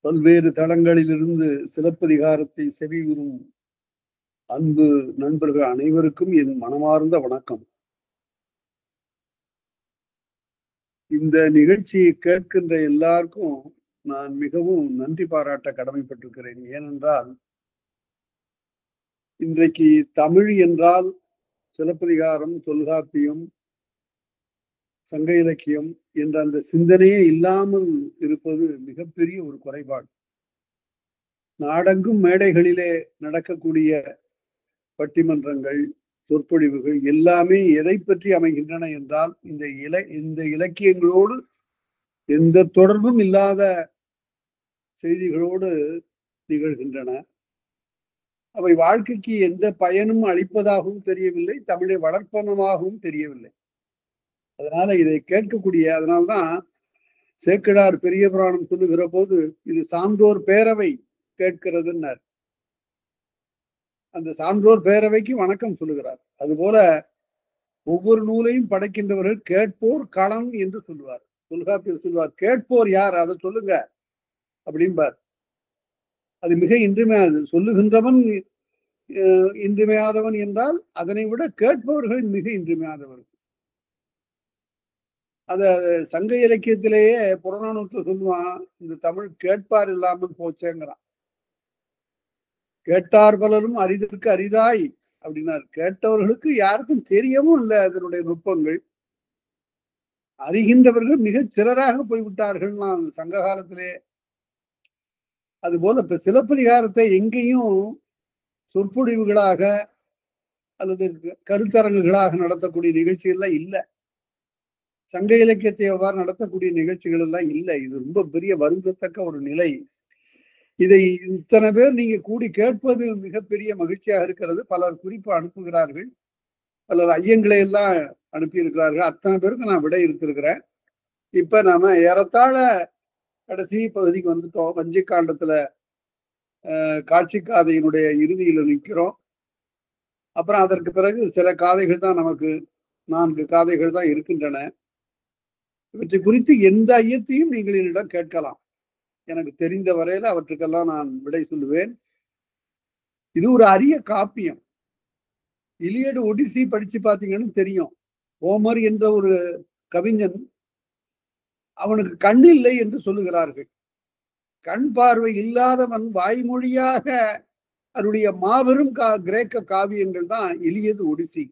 பல்வேறு தளங்களிலிருந்து சிலப்பதிகாரத்தை செவியுறும் அன்பு நண்பர்கள் அனைவருக்கும் என் மனமார்ந்த வணக்கம். இந்த நிகழ்ச்சியை கேட்கின்ற எல்லாருக்கும் நான் மிகவும் நன்றி பாராட்ட கடமைப்பட்டிருக்கிறேன். ஏனென்றால் இன்றைக்கு தமிழ் என்றால் சிலப்பதிகாரம், தொல்காப்பியம், சங்க இலக்கியம் என்ற அந்த சிந்தனையே இல்லாமல் இருப்பது மிகப்பெரிய ஒரு குறைபாடு. நாடெங்கும் மேடைகளிலே நடக்கக்கூடிய பட்டிமன்றங்கள், சொற்பொழிவுகள் எல்லாமே எதை பற்றி அமைகின்றன என்றால் இந்த இலக்கியங்களோடு எந்த தொடர்பும் இல்லாத செய்திகளோடு நிகழ்கின்றன. அவை வாழ்க்கைக்கு எந்த பயனும் அளிப்பதாகவும் தெரியவில்லை, தமிழை வளர்ப்பனமாகவும் தெரியவில்லை. அதனால இதை கேட்கக்கூடிய அதனால்தான் சேக்கிழார் பெரிய புராணம் சொல்லுகிற போது இது சான்றோர் பேரவை கேட்கிறதுன்னார். அந்த சான்றோர் பேரவைக்கு வணக்கம் சொல்லுகிறார். அதுபோல ஒவ்வொரு நூலையும் படைக்கின்றவர்கள் கேட்போர் களம் என்று சொல்லுவார். தொல்காப்பியர் சொல்லுவார், கேட்போர் யார் அதை சொல்லுங்க அப்படிம்பார். அது மிக இன்றியமையாது. சொல்லுகின்றவன் இன்றியமையாதவன் என்றால் அதனை விட கேட்பவர்கள் மிக இன்றியமையாதவர்கள். அத சங்க இலக்கியத்திலேயே புறநானூற்று சொல்லுவான், இந்த தமிழ் கேட்பார் இல்லாமல் போச்சேங்கிறான். கேட்டார் பலரும் அரிதற்கு அரிதாய் அப்படின்னாரு. கேட்டவர்களுக்கு யாருக்கும் தெரியவும் இல்லை அதனுடைய நுட்பங்கள். அறிகின்றவர்கள் மிகச் சிலராக போய்விட்டார்கள் நான் சங்க காலத்திலே. அதுபோல இப்ப சிலப்பதிகாரத்தை எங்கேயும் சொற்பொழிவுகளாக அல்லது கருத்தரங்குகளாக நடத்தக்கூடிய நிகழ்ச்சிகள்லாம் இல்லை. சங்க இலக்கியத்தை எவ்வாறு நடத்தக்கூடிய நிகழ்ச்சிகள் எல்லாம் இல்லை. இது ரொம்ப பெரிய வருந்தத்தக்க ஒரு நிலை. இதை இத்தனை பேர் நீங்க கூடி கேட்பது மிகப்பெரிய மகிழ்ச்சியாக இருக்கிறது. பலர் குறிப்பு அனுப்புகிறார்கள், பலர் ஐயங்களை எல்லாம் அனுப்பி இருக்கிறார்கள். அத்தனை பேருக்கு நான் விடை இருக்கிறேன். இப்ப நாம ஏறத்தாழ கடைசி பகுதிக்கு வந்துட்டோம். வஞ்சி காண்டத்துல காட்சி காதையினுடைய இறுதியில நிற்கிறோம். அப்புறம் அதற்கு பிறகு சில காதைகள் தான், நமக்கு 4 காதைகள் தான் இருக்கின்றன. இவற்றை குறித்து எந்த ஐயத்தையும் நீங்கள் என்னிடம் கேட்கலாம். எனக்கு தெரிந்த வரையில அவற்றுக்கெல்லாம் நான் விடை சொல்லுவேன். இது ஒரு அரிய காப்பியம். இலியடு ஒடிசி படிச்சு பார்த்தீங்கன்னு தெரியும். ஹோமர் என்ற ஒரு கவிஞன், அவனுக்கு கண் இல்லை என்று சொல்லுகிறார்கள். கண் பார்வை இல்லாதவன் வாய்மொழியாக அவருடைய மாபெரும் கிரேக்க காவியங்கள் தான் இலியது ஒடிசி.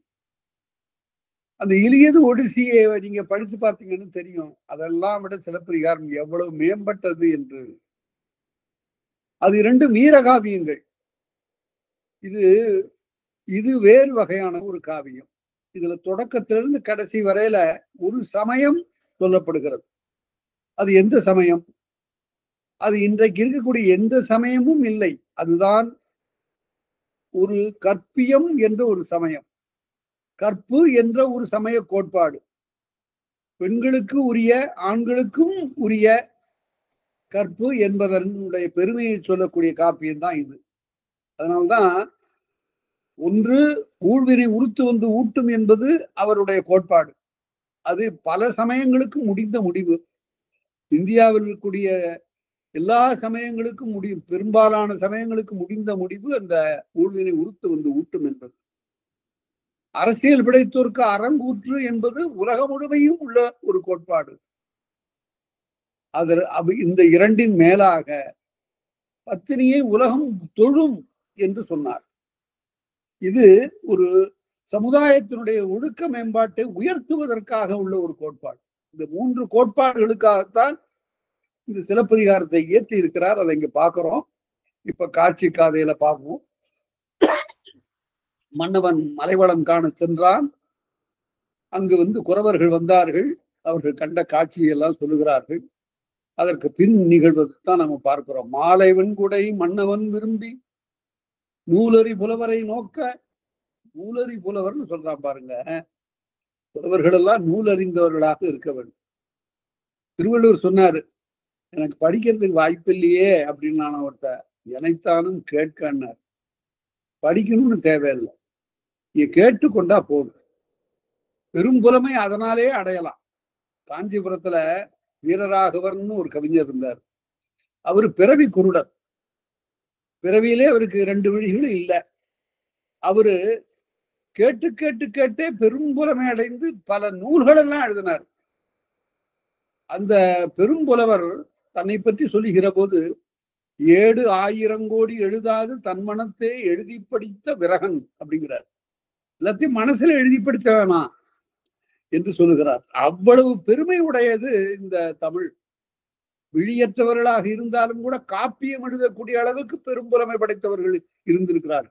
அந்த இலியது ஒடிசியை நீங்க படிச்சு பார்த்தீங்கன்னு தெரியும். அதெல்லாம் விட சிலப்பதிகாரம் எவ்வளவு மேம்பட்டது என்று. அது 2 வீரகாவியங்கள். இது வேறு வகையான ஒரு காவியம். இதுல தொடக்கத்திலிருந்து கடைசி வரையில ஒரு சமயம் சொல்லப்படுகிறது. அது எந்த சமயம்? அது இன்றைக்கு இருக்கக்கூடிய எந்த சமயமும் இல்லை. அதுதான் ஒரு கற்பியம் என்ற ஒரு சமயம், கற்பு என்ற ஒரு சமய கோட்பாடு. பெண்களுக்கு உரிய, ஆண்களுக்கும் உரிய கற்பு என்பதனுடைய பெருமையை சொல்லக்கூடிய காப்பியம் தான் இது. அதனால்தான் ஒன்று ஊழ்வினை உறுத்து வந்து ஊட்டும் என்பது அவருடைய கோட்பாடு. அது பல சமயங்களுக்கு முடிந்த முடிவு. இந்தியாவில் இருக்கக்கூடிய எல்லா சமயங்களுக்கும் முடியும், பெரும்பாலான சமயங்களுக்கு முடிந்த முடிவு அந்த ஊழ்வினை உறுத்து வந்து ஊட்டும் என்பது. அரசியல் பிழைத்தோருக்கு அறங்கூற்று என்பது உலகம் முழுமையும் உள்ள ஒரு கோட்பாடு. இந்த 2ன் மேலாக பத்தினியை உலகம் தொழும் என்று சொன்னார். இது ஒரு சமுதாயத்தினுடைய ஒழுக்க மேம்பாட்டை உயர்த்துவதற்காக உள்ள ஒரு கோட்பாடு. இந்த 3 கோட்பாடுகளுக்காகத்தான் இந்த சிலப்பதிகாரத்தை இயற்றி இருக்கிறார். அதை இங்க பாக்குறோம். இப்ப காட்சி காதையில பார்ப்போம். மன்னவன் மலைவளம் காண சென்றான். அங்கு குறவர்கள் வந்தார்கள். அவர்கள் கண்ட காட்சியெல்லாம் சொல்லுகிறார்கள். அதற்கு பின் நிகழ்வதைத்தான் நம்ம பார்க்கிறோம். மாலை வெண்குடை மன்னவன் விரும்பி நூலறி புலவரை நோக்க. நூலறி புலவர்னு சொல்றான் பாருங்க. புலவர்கள் எல்லாம் நூல் அறிந்தவர்களாக இருக்க வேண்டும். திருவள்ளுவர் சொன்னாரு, எனக்கு படிக்கிறதுக்கு வாய்ப்பு இல்லையே அப்படின்னு. நான் அவர்கிட்ட எனைத்தானும் கேட்கன்னார். படிக்கணும்னு தேவையில்லை, நீ கேட்டுக்கொண்டா போதும். பெரும்புலமை அதனாலே அடையலாம். காஞ்சிபுரத்துல வீரராகவர்னு ஒரு கவிஞர் இருந்தார். அவரு பிறவி குருடர். பிறவியிலே அவருக்கு 2 விழிகளும் இல்லை. அவரு கேட்டு கேட்டு கேட்டே பெரும்புலமை அடைந்து பல நூல்கள் எல்லாம் எழுதினார். அந்த பெரும்புலவர் தன்னை பற்றி சொல்லுகிற போது, 7 ஆயிரம் கோடி எழுதாது தன் மனத்தே எழுதி படித்த விரகன் அப்படிங்கிறார். எல்லாத்தையும் மனசுல எழுதி படித்த வேணாம் என்று சொல்லுகிறார். அவ்வளவு பெருமை உடையது இந்த தமிழ். விழியற்றவர்களாக இருந்தாலும் கூட காப்பியம் எழுதக்கூடிய அளவுக்கு பெரும்புலமை படைத்தவர்கள் இருந்திருக்கிறார்.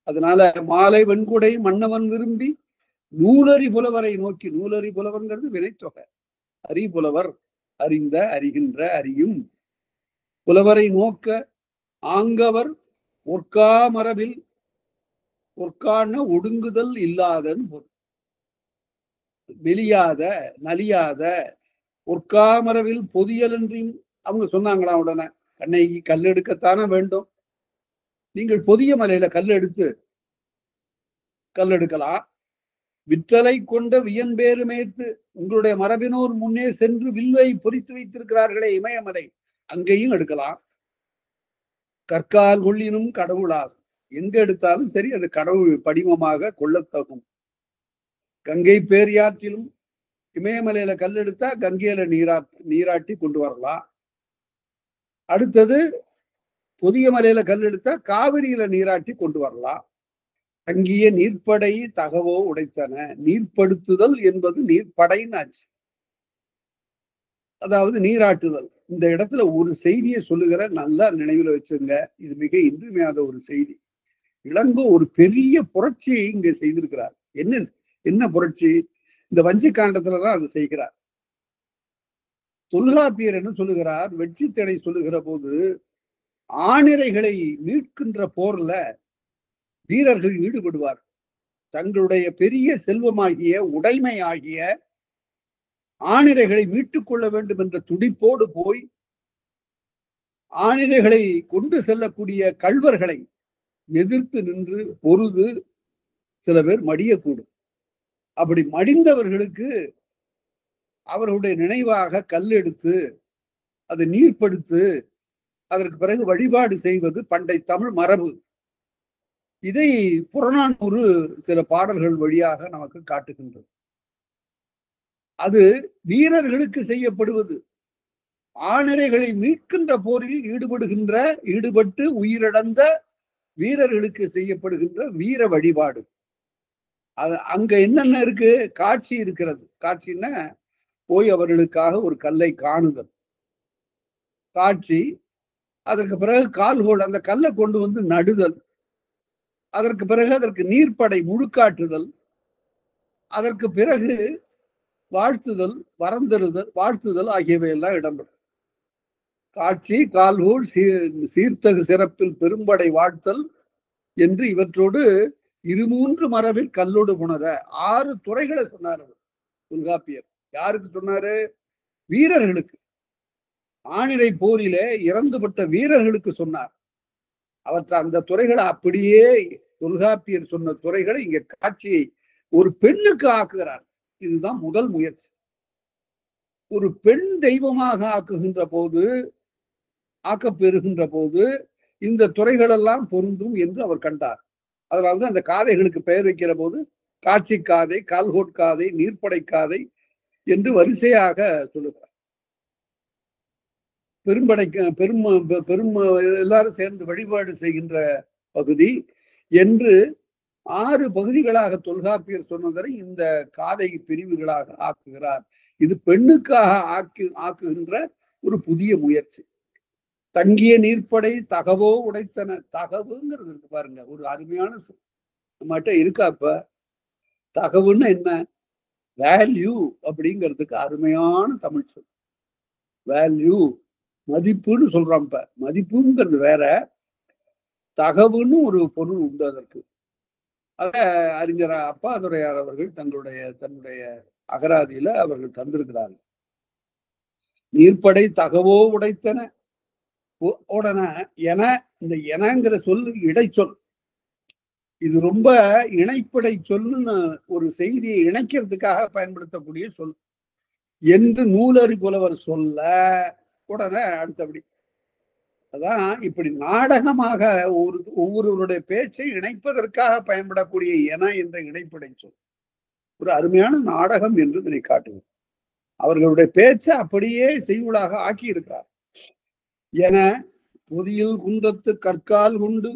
அதனால மாலை வெண்குடை மன்னவன் விரும்பி நூலறி புலவரை நோக்கி, நூலறி புலவர்ங்கிறது வினைத்தொகை. அறிபுலவர் அறிந்த, அறிகின்ற, அறியும் புலவரை நோக்க ஆங்கவர் ஒர்க்கா மரபில், ஒர்க்கான ஒடுங்குதல் இல்லாதன் பொருள். வெளியாத நலியாத ஒர்க்காமரவில் பொதியல் என்று அவங்க சொன்னாங்களா உடனே, கண்ணகி கல் எடுக்கத்தானே வேண்டும், நீங்கள் பொதிய மலையில கல் எடுக்கலாம். விற்றலை கொண்ட வியன்பேறு மேய்த்து உங்களுடைய மரபினோர் முன்னே சென்று வில்லை பொறித்து வைத்திருக்கிறார்களே இமயமலை, அங்கேயும் எடுக்கலாம். கற்கால் கொள்ளினும் கடவுளாகும், எங்க எடுத்தாலும் சரி அது கடவுள் படிமமாக கொள்ளத்தகும். கங்கை பேரியாற்றிலும் இமயமலையில கல் எடுத்தா கங்கையில நீராட்டி கொண்டு வரலாம். அடுத்தது புதிய மலையில கல் எடுத்தா காவிரியில நீராட்டி கொண்டு வரலாம். தங்கிய நீர்ப்படை தகவோ உடைத்தன. நீர்ப்படுத்துதல் என்பது நீர்ப்படைன்னாச்சு, அதாவது நீராட்டுதல். இந்த இடத்துல ஒரு செய்தியை சொல்லுகிற, நல்லா நினைவுல வச்சுங்க, இது மிக இன்றியமையாத ஒரு செய்தி. இளங்கோ ஒரு பெரிய புரட்சியை இங்க செய்திருக்கிறார். என்ன புரட்சி? இந்த வஞ்சி காண்டத்துலதான் அது செய்கிறார். தொல்காப்பியர் என்ன சொல்லுகிறார்? வெற்றித்தடை சொல்லுகிற போது, ஆணிரைகளை மீட்கின்ற போர்ல வீரர்கள் ஈடுபடுவார். தங்களுடைய பெரிய செல்வமாகிய உடைமையாகிய ஆணிரைகளை மீட்டுக் கொள்ள வேண்டும் என்ற துடிப்போடு போய் ஆணிரைகளை கொண்டு செல்லக்கூடிய கள்வர்களை எதிர்த்து நின்று பொருது சில பேர் மடியக்கூடும். அப்படி மடிந்தவர்களுக்கு அவர்களுடைய நினைவாக கல் எடுத்து அதை நீர்ப்படுத்து அதற்கு பிறகு வழிபாடு செய்வது பண்டை தமிழ் மரபு. இதை புறநானூறு சில பாடல்கள் வழியாக நமக்கு காட்டுகின்றது. அது வீரர்களுக்கு செய்யப்படுவது. ஆணிரைகளை மீட்கின்ற போரில் ஈடுபட்டு உயிரிழந்த வீரர்களுக்கு செய்யப்படுகின்ற வீர வழிபாடு. அங்க என்னென்ன இருக்கு? காட்சி இருக்கிறது. காட்சின்னா போய் அவர்களுக்காக ஒரு கல்லை காணுதல் காட்சி. அதற்கு பிறகு கால்கோள், அந்த கல்லை கொண்டு வந்து நடுதல். அதற்கு பிறகு அதற்கு நீர்ப்படை முழுக்காட்டுதல். அதற்கு பிறகு வாழ்த்துதல், வரந்தருதல், வாழ்த்துதல் ஆகியவை எல்லாம் இடம்பெறும். காட்சி, கால்கோள், சீர்த்தகு சிறப்பில் பெரும்படை வாழ்த்தல் என்று இவற்றோடு 2 மரபில் கல்லோடு புணர 6 துறைகளை சொன்னார் தொல்காப்பியர். யாருக்கு சொன்னாரு? வீரர்களுக்கு. ஆணிரை போரிலே இறந்துபட்ட வீரர்களுக்கு சொன்னார். அந்த துறைகளை அப்படியே தொல்காப்பியர் சொன்ன துறைகளை இங்க காட்சியை ஒரு பெண்ணுக்கு ஆக்குகிறார். இதுதான் முதல் முயற்சி. ஒரு பெண் தெய்வமாக ஆக்கப்பெறுகின்ற போது இந்த துறைகள் எல்லாம் பொருந்தும் என்று அவர் கண்டார். அதனால்தான் அந்த காதைகளுக்கு பெயர் வைக்கிற போது காட்சி காதை, கால்கோட்காதை, நீர்ப்படை காதை என்று வரிசையாக சொல்லுகிறார். பெரும் எல்லாரும் சேர்ந்து வழிபாடு செய்கின்ற பகுதி என்று 6 பகுதிகளாக தொல்காப்பியர் சொன்னதை இந்த காதை பிரிவுகளாக ஆக்குகிறார். இது பெண்ணுக்காக ஆக்குகின்ற ஒரு புதிய முயற்சி. தங்கிய நீர்ப்படை தகவோ உடைத்தன. தகவுங்கிறது இருக்கு பாருங்க, ஒரு அருமையான சொல். நம்மகிட்ட இருக்கா? இப்ப தகவுன்னு என்ன? வேல்யூ அப்படிங்கிறதுக்கு அருமையான தமிழ் சொல். வேல்யூ, மதிப்புன்னு சொல்றோம். இப்ப மதிப்புங்கிறது வேற, தகவுன்னு ஒரு பொருள் உண்டு அதற்கு. அத அறிஞர் அப்பாதுரையார் அவர்கள் தன்னுடைய அகராதியில அவர்கள் தந்திருக்கிறார்கள். நீர்ப்படை தகவோ உடைத்தன. உடனே இந்த எனங்கிற சொல் இடைச்சொல். இது ரொம்ப இணைப்படை சொல்லுன்னு ஒரு செய்தியை இணைக்கிறதுக்காக பயன்படுத்தக்கூடிய சொல் என்று நூலறி புலவர் சொல்ல உடனே அடுத்தபடி. அதான் இப்படி நாடகமாக ஒவ்வொருவருடைய பேச்சை இணைப்பதற்காக பயன்படக்கூடிய என என்ற இணைப்படை சொல் ஒரு அருமையான நாடகம் என்று இதனை காட்டுவது. அவர்களுடைய பேச்சை அப்படியே செய்யுளாக ஆக்கி இருக்கிறார். என பொதியில் குன்றத்து கற்கால் கொண்டு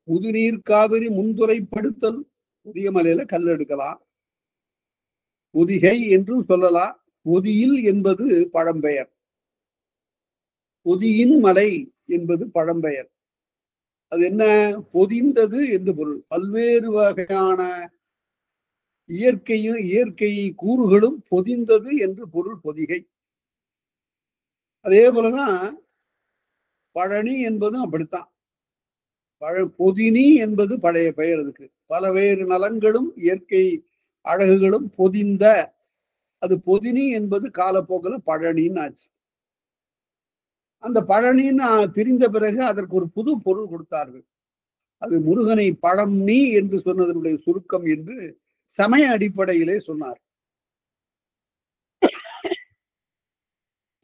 முதுநீர் காவிரி முன்துறைப்படுத்தல். புதிய மலையில கல் எடுக்கலாம், பொதிகை என்றும் சொல்லலாம். பொதியில் என்பது பழம்பெயர், பொதியின் மலை என்பது பழம்பெயர். அது என்ன? பொதிந்தது என்று பொருள். பல்வேறு வகையான இயற்கை கூறுகளும் பொதிந்தது என்று பொருள் பொதிகை. அதே போலதான் பழனி என்பதும் அப்படித்தான். பொதினி என்பது பழைய பெயர். அதுக்கு பலவேறு நலன்களும் இயற்கை அழகுகளும் பொதிந்த, அது பொதினி என்பது காலப்போக்கில் பழனின்னு ஆச்சு. அந்த பழனின்னு தெரிந்த பிறகு அதற்கு ஒரு புது பொருள் கொடுத்தார்கள். அது முருகனை பழம் நீ என்று சொன்னதனுடைய சுருக்கம் என்று சமய அடிப்படையிலே சொன்னார்.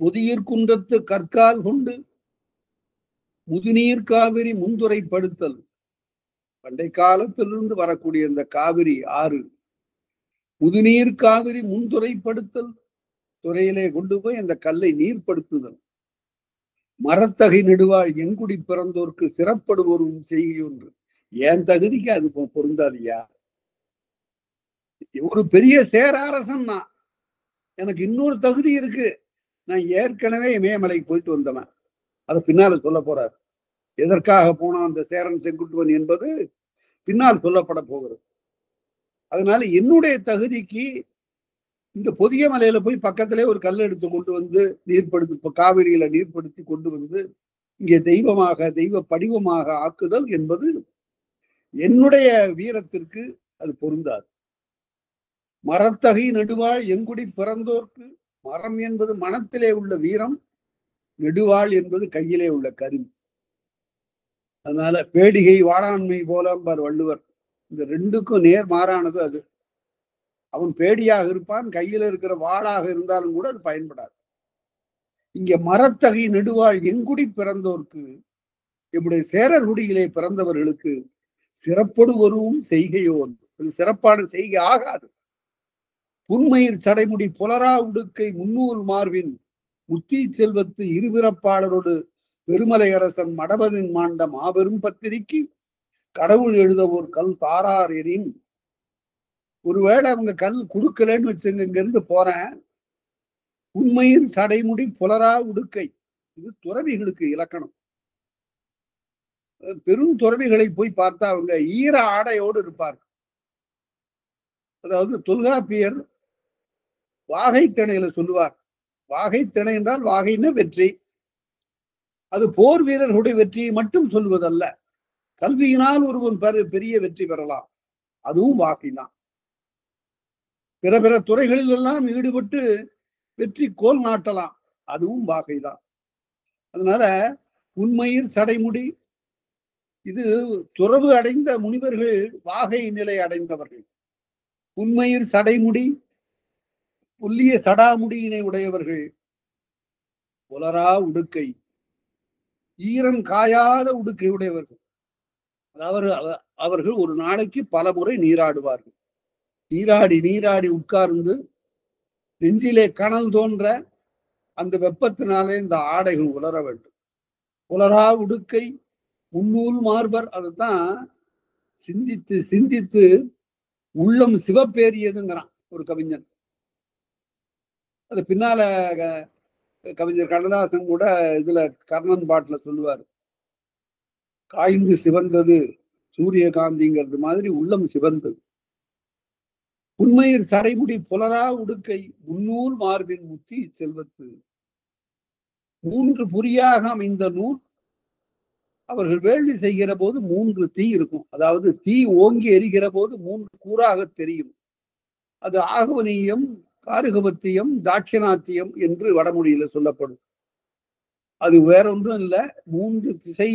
முதியிற் குன்றத்து கற்கால் கொண்டு முதுநீர் காவிரி முன்துறைப்படுத்தல். பண்டை காலத்திலிருந்து வரக்கூடிய இந்த காவிரி ஆறு, முதுநீர் காவிரி முன்துறைப்படுத்தல், துறையிலே கொண்டு போய் அந்த கல்லை நீர்படுத்துதல். மரத்தகை நெடுவாள் எங்குடி பிறந்தோர்க்கு சிறப்படுவோரும் செய்கை ஒன்று. என் தகுதிக்கு அது பொருந்தாதியா? ஒரு பெரிய சேராரசன் நான், எனக்கு இன்னொரு தகுதி இருக்கு. நான் ஏற்கனவே இமயமலைக்கு போயிட்டு வந்தவன். அதை பின்னால சொல்ல போறார். எதற்காக போனா அந்த சேரன் செங்குட்டுவன் என்பது பின்னால் சொல்லப்பட போகிறது. அதனால என்னுடைய தகுதிக்கு இந்த பொதிய மலையில போய் பக்கத்திலே ஒரு கல் எடுத்து கொண்டு வந்து நீர்படுத்தி, காவிரியில நீர்படுத்தி கொண்டு வந்து இங்கே தெய்வமாக, தெய்வ படிவமாக ஆக்குதல் என்பது என்னுடைய வீரத்திற்கு அது பொருந்தாது. மரத்தகை நெடுவாள் எங்குடி பிறந்தோர்க்கு. மரம் என்பது மனத்திலே உள்ள வீரம், நெடுவாள் என்பது கையிலே உள்ள கருவி. அதனால பேடிகை வாழாண்மை போல வள்ளுவர். இந்த ரெண்டுக்கும் நேர் மாறானது அது. அவன் பேடியாக இருப்பான், கையில இருக்கிற வாளாக இருந்தாலும் கூட அது பயன்படாது. இங்க மரத்தகை நெடுவாள் எங்குடி பிறந்தோர்க்கு, நம்முடைய சேரர் குடியிலே பிறந்தவர்களுக்கு சிறப்பொடு வருவும் செய்கையோ. அது சிறப்பான செய்கை ஆகாது. புன்மயிர் சடைமுடி புலரா உடுக்கை முன்னூறு மார்பின் முத்தி செல்வத்து இருபிறப்பாளரோடு பெருமலை அரசன் மடபதின் மாண்ட மாபெரும் பத்திரிக்கு கடவுள் எழுத ஒரு கல் தாரார் எனின். ஒருவேளை அவங்க கல் கொடுக்கலன்னு வச்சுங்க, இங்க இருந்து போறேன். உண்மையின் சடைமுடி புலரா உடுக்கை, இது துறவிகளுக்கு இலக்கணம். பெரும் துறவிகளை போய் பார்த்தா அவங்க ஈர ஆடையோடு இருப்பார்கள். அதாவது தொல்காப்பியர் வாகை திணையில சொல்லுவார். வாகை திணை என்றால் வாகைன்னு வெற்றி. அது போர் வீரர்களுடைய வெற்றியை மட்டும் சொல்வதல்ல. கல்வியினால் ஒருவன் பெரிய வெற்றி பெறலாம், அதுவும் வாகைதான். பிற பிற துறைகளில் எல்லாம் ஈடுபட்டு வெற்றி கோல் நாட்டலாம், அதுவும் வாகைதான். அதனால உண்மையில் சடைமுடி, இது துறவு அடைந்த முனிவர்கள் வாகை நிலை அடைந்தவர்கள். உண்மையில் சடைமுடி, புல்லிய சடாமுடியினை உடையவர்கள். புலரா உடுக்கை, ஈரன் காயாத உடுக்கை உடையவர்கள். அதாவது அவர்கள் ஒரு நாளைக்கு பல முறை நீராடுவார்கள். நீராடி உட்கார்ந்து நெஞ்சிலே கனல் தோன்ற அந்த வெப்பத்தினாலே இந்த ஆடைகள் உலர வேண்டும். புலரா உடுக்கை முன்னூல் மார்பர். அதுதான் சிந்தித்து சிந்தித்து உள்ளம் சிவப்பேறியதுங்கிறான் ஒரு கவிஞன். அது பின்னால கவிஞர் கண்ணதாசன் கூட இதுல கர்ணன் பாட்டுல சொல்லுவார், காய்ந்து சிவந்தது சூரியகாந்திங்கிறது மாதிரி உள்ளம் சிவந்தது. உண்மையில் சடைமுடி புலரா உடுக்கை முன்னூல் மார்பின் முத்தி செல்வத்து. 3 புரியாக அமைந்த நூல். அவர்கள் வேள்வி செய்கிற போது 3 தீ இருக்கும். அதாவது தீ ஓங்கி எரிகிற போது 3 கூறாக தெரியும். அது ஆகவனியம், காருகபத்தியம், தாட்சிணாத்தியம் என்று வடமொழியில சொல்லப்படும். அது வேறொன்றும் இல்லை, 3 திசை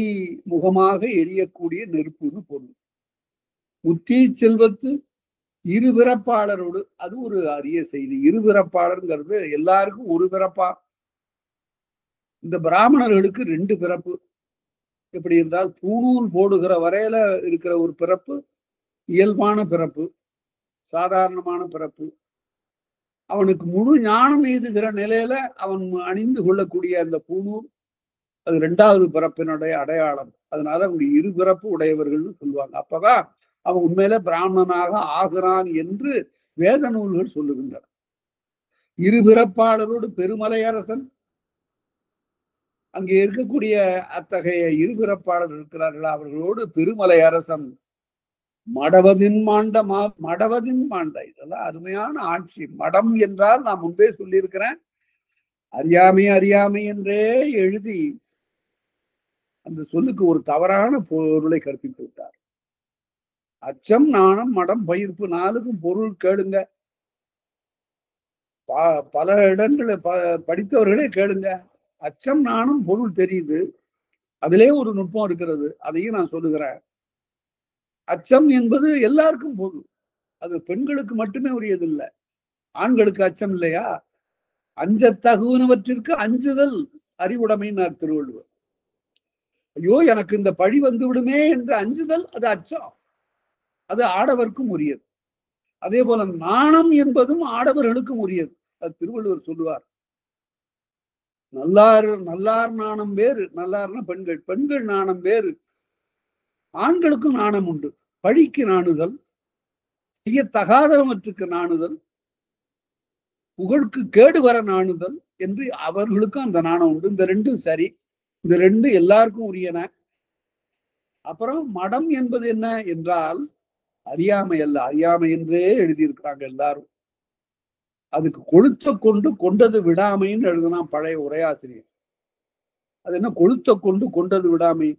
முகமாக எரியக்கூடிய நெருப்புன்னு பொருள். முத்தி செல்வத்து இருபிறப்பாளரோடு, அது ஒரு அரிய செய்தி. இருபிறப்பாளர்ங்கிறது எல்லாருக்கும் ஒரு பிறப்பா. இந்த பிராமணர்களுக்கு 2 பிறப்பு. எப்படி என்றால் பூணூல் போடுகிற வரையில இருக்கிற ஒரு பிறப்பு இயல்பான பிறப்பு, சாதாரணமான பிறப்பு. அவனுக்கு முழு ஞானம் எய்துகிற நிலையில அவன் அணிந்து கொள்ளக்கூடிய அந்த பூணூல், அது 2வது பிறப்பினுடைய அடையாளம். அதனால அவங்க 2 பிறப்பு உடையவர்கள்னு சொல்லுவாங்க. அப்பதான் அவன் உண்மையில பிராமணனாக ஆகிறான் என்று வேத நூல்கள் சொல்லுகின்றன. 2 பிறப்பாளரோடு பெருமலை அரசன், அங்கே இருக்கக்கூடிய அத்தகைய 2 பிறப்பாளர் இருக்கிறார்கள். அவர்களோடு பெருமலை அரசன் மடவதின் மாண்ட இதெல்லாம் அருமையான ஆட்சி. மடம் என்றால் நான் முன்பே சொல்லியிருக்கிறேன், அறியாமை அறியாமை என்றே எழுதி அந்த சொல்லுக்கு ஒரு தவறான பொருளை கற்பித்து விட்டார். அச்சம், நாணம், மடம், பயிர்ப்பு 4க்கும் பொருள் கேளுங்க. பல இடங்களை படித்தவர்களே கேளுங்க. அச்சம், நாணம் பொருள் தெரியுது. அதிலே ஒரு நுட்பம் இருக்கிறது. அதையும் நான் சொல்லுகிறேன். அச்சம் என்பது எல்லாருக்கும் பொது. அது பெண்களுக்கு மட்டுமே உரியது இல்லை. ஆண்களுக்கு அச்சம் இல்லையா? அஞ்ச தகுவனவற்றிற்கு அஞ்சுதல் அறிவுடைமைன்னார் திருவள்ளுவர். ஐயோ எனக்கு இந்த பழி வந்து விடுமே என்று அஞ்சுதல் அது அச்சம். அது ஆடவர்க்கும் உரியது. அதே போல நாணம் என்பதும் ஆடவர்களுக்கும் உரியது. அது திருவள்ளுவர் சொல்லுவார். நல்லார் நாணம் வேறு. நல்லார்னா பெண்கள், பெண்கள் நாணம் வேறு. ஆண்களுக்கும் நாணம் உண்டு. பழிக்கு நாணுதல், செய்யத்தகாதவற்றுக்கு நாணுதல், புகழுக்கு கேடு வர நாணுதல் என்று அவர்களுக்கும் அந்த நாணம் உண்டு. இந்த 2ம் சரி. இந்த 2 எல்லாருக்கும் உரியன. அப்புறம் மடம் என்பது என்ன என்றால் அறியாமை அல்ல. அறியாமை என்றே எழுதியிருக்கிறாங்க எல்லாரும். அதுக்கு கொளுத்த கொண்டு கொண்டது விடாமைன்னு எழுதுனா பழைய உரையாசிரியர். அது என்ன கொளுத்த கொண்டு கொண்டது விடாமை?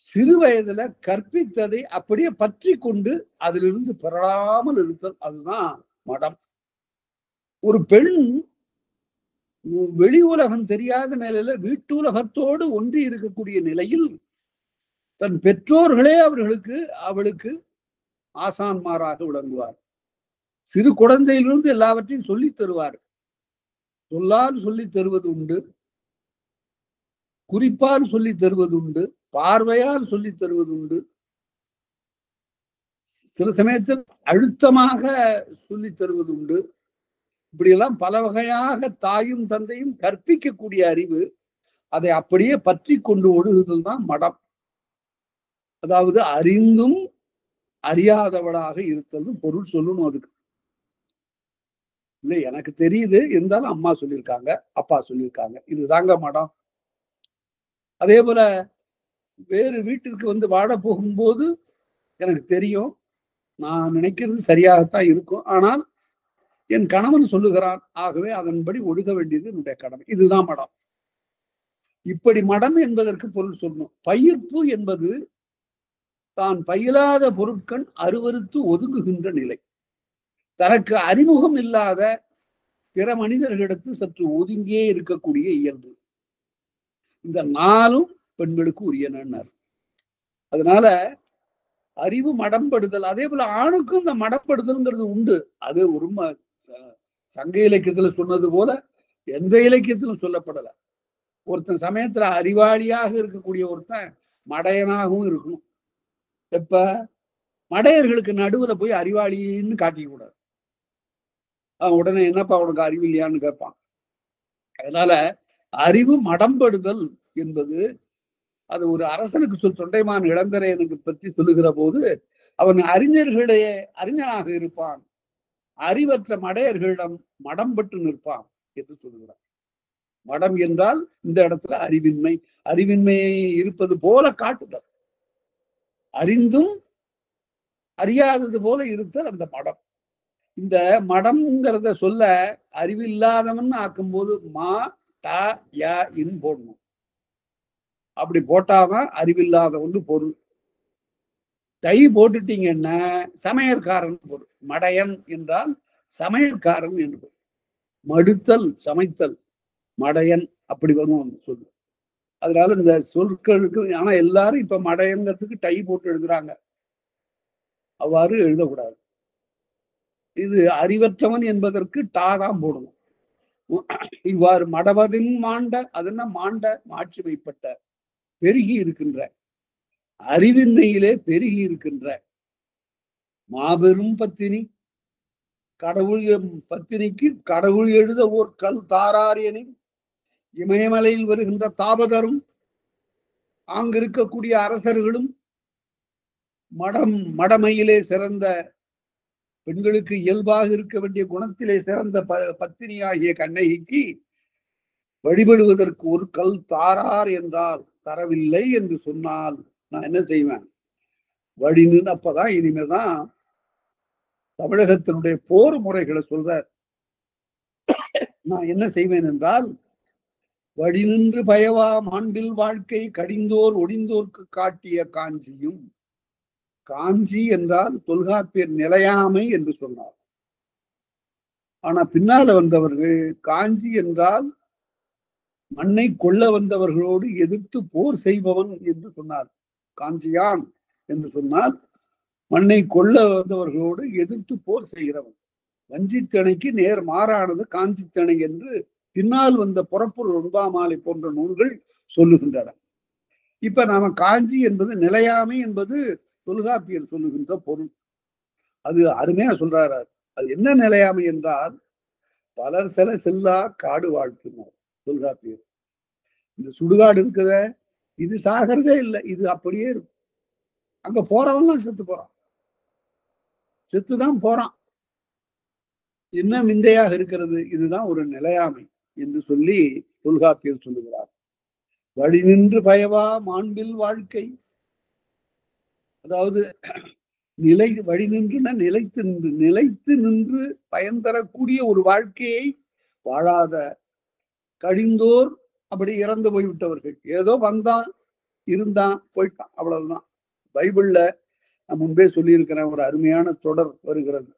சிறு வயதுல கற்பித்ததை அப்படியே பற்றி கொண்டு அதிலிருந்து பெறாமல் இருத்தல், அதுதான் மடம். ஒரு பெண் வெளி உலகம் தெரியாத நிலையில வீட்டுலகத்தோடு ஒன்றி இருக்கக்கூடிய நிலையில் தன் பெற்றோர்களே அவளுக்கு ஆசான்மாராக விளங்குவார். சிறு குழந்தையிலிருந்து எல்லாவற்றையும் சொல்லி தருவார். சொல்லால் சொல்லி தருவது உண்டு, குறிப்பால் சொல்லி தருவது உண்டு, பார்வையால் சொல்லி தருவது உண்டு, சில சமயத்தில் அழுத்தமாக சொல்லி தருவது உண்டு. இப்படியெல்லாம் பல வகையாக தாயும் தந்தையும் கற்பிக்கக்கூடிய அறிவு, அதை அப்படியே பற்றி கொண்டு ஒழுகுதல் தான் மடம். அதாவது அறிந்தும் அறியாதவளாக இருத்தல் பொருள் சொல்லணும். அதுக்கு இல்லை எனக்கு தெரியுது, இருந்தாலும் அம்மா சொல்லியிருக்காங்க, அப்பா சொல்லியிருக்காங்க, இதுதாங்க மடம். அதே போல வேறு வீட்டிற்கு வந்து வாழ போகும்போது எனக்கு தெரியும், நான் நினைக்கிறது சரியாகத்தான் இருக்கும், ஆனால் என் கணவன் சொல்லுகிறான், ஆகவே அதன்படி ஒழுக வேண்டியது என்னுடைய கடமை. இதுதான் மடம். இப்படி மடம் என்பதற்கு பொருள் சொல்லணும். பயிர்ப்பு என்பது தான் பயிலாத பொருட்கள் அருவருத்து ஒதுங்குகின்ற நிலை. தனக்கு அறிமுகம் இல்லாத பிற மனிதர்களிடத்து சற்று ஒதுங்கியே இருக்கக்கூடிய இயல்பு. இந்த 4ம் பெண்களுக்கு உரியனர். அதனால அறிவு மடம்படுதல். அதே போல ஆணுக்கும் இந்த மடப்படுதல்ங்கிறது உண்டு. அது ஒரு சங்க இலக்கியத்துல சொன்னது போல எந்த இலக்கியத்திலும் சொல்லப்படல. ஒருத்தன் சமயத்துல அறிவாளியாக இருக்கக்கூடிய ஒருத்தன் மடையனாகவும் இருக்கணும். எப்ப மடையர்களுக்கு நடுவுல போய் அறிவாளின்னு காட்டிக்க கூடாது. அவன் உடனே என்னப்பா உனக்கு அறிவு இல்லையான்னு கேட்பான். அதனால அறிவு மடம்படுதல் என்பது, அது ஒரு அரசனுக்கு தொண்டைமான் இளந்தரையனுக்கு பற்றி சொல்லுகிற போது, அவன் அறிஞனாக இருப்பான், அறிவற்ற மடையர்களிடம் மடம்பட்டு நிற்பான் என்று சொல்லுகிறார். மடம் என்றால் இந்த இடத்துல அறிவின்மை இருப்பது போல காட்டுதல், அறிந்தும் அறியாதது போல இருத்தல் அந்த மடம். இந்த மடம்ங்கிறத சொல்ல அறிவில்லாதவன் ஆக்கும்போது மா டா யா இன் போடணும். அப்படி போட்டாதான் அறிவில்லாதவன் பொருள். டை போட்டுட்டீங்கன்னா சமையற்காரன் பொருள். மடையன் என்றால் சமையற்காரன் என்று. மடுத்தல் சமைத்தல், மடையன் அப்படி வரும் சொல்லு. அதனால இந்த சொற்களுக்கு, ஆனா எல்லாரும் இப்ப மடையங்கிறதுக்கு டை போட்டு எழுதுறாங்க. அவ்வாறு எழுதக்கூடாது. இது அறிவற்றவன் என்பதற்கு டா தான் போடணும். இவ்வாறு மடவதின் மாண்ட, அதுன்னா மாண்ட மாட்சிமைப்பட்ட, பெருகி இருக்கின்ற, அறிவின்மையிலே பெருகி இருக்கின்ற மாபெரும் பத்தினி, கடவுள் பத்தினிக்கு கடவுள் எழுத ஓர் கல் தாரார் எனில் இமயமலையில் வருகின்ற தாபதரும் அங்கிருக்கக்கூடிய அரசர்களும் மடமையிலே சிறந்த, பெண்களுக்கு இயல்பாக இருக்க வேண்டிய குணத்திலே சிறந்த பத்தினியாகிய கண்ணகிக்கு வழிபடுவதற்கு ஒரு கல் தாரார் என்றால் தரவில்லை என்று சொன்னால் நான் என்ன செய்வேன்? வழி நின்று. அப்பதான் இனிமேதான் தமிழகத்தினுடைய போர் முறைகளை சொல்றார். நான் என்ன செய்வேன் என்றால், வழி நின்று பயவா மாண்பில் வாழ்க்கை கடிந்தோர் ஒடிந்தோர்க்கு காட்டிய காஞ்சியும். காஞ்சி என்றால் தொல்காப்பியர் நிலையாமை என்று சொன்னார். ஆனா பின்னால வந்தவர்கள் காஞ்சி என்றால் மண்ணை கொள்ள வந்தவர்களோடு எதிர்த்து போர் செய்பவன் என்று சொன்னார். காஞ்சியான் என்று சொன்னால் மண்ணை கொள்ள வந்தவர்களோடு எதிர்த்து போர் செய்கிறவன். வஞ்சித்தணைக்கு நேர் மாறானது காஞ்சித்தணை என்று பின்னால் வந்த புறப்பொருள் ஒன்பாமாலை போன்ற நூல்கள் சொல்லுகின்றன. இப்ப நாம காஞ்சி என்பது நிலையாமை என்பது தொல்காப்பியர் சொல்லுகின்ற பொருள். அது அருமையா சொல்றாரு. அது என்ன நிலையாமை என்றால், பலர் சில செல்லா காடு வாழ்த்தினார் தொல்காப்பியர். இந்த சுடுகாடு இருக்குத, இது சாகிறதே இல்லை, இது அப்படியே இருக்கும். அங்க போறவன்லாம் செத்து போறான், செத்துதான் போறான். என்ன விந்தையாக இருக்கிறது? இதுதான் ஒரு நிலையாமை என்று சொல்லி தொல்காப்பியர் சொல்லுகிறார். வழி நின்று பயவா மாண்பில் வாழ்க்கை, அதாவது வழி நின்றுனா நிலைத்து நின்று பயன் தரக்கூடிய ஒரு வாழ்க்கையை வாழாத கழிந்தோர், அப்படி இறந்து போய்விட்டவர்கள். ஏதோ வந்தான், இருந்தான், போயிட்டான், அவ்வளவுதான். பைபிள்ல நான் முன்பே சொல்லியிருக்கிறேன், ஒரு அருமையான தொடர் வருகிறது.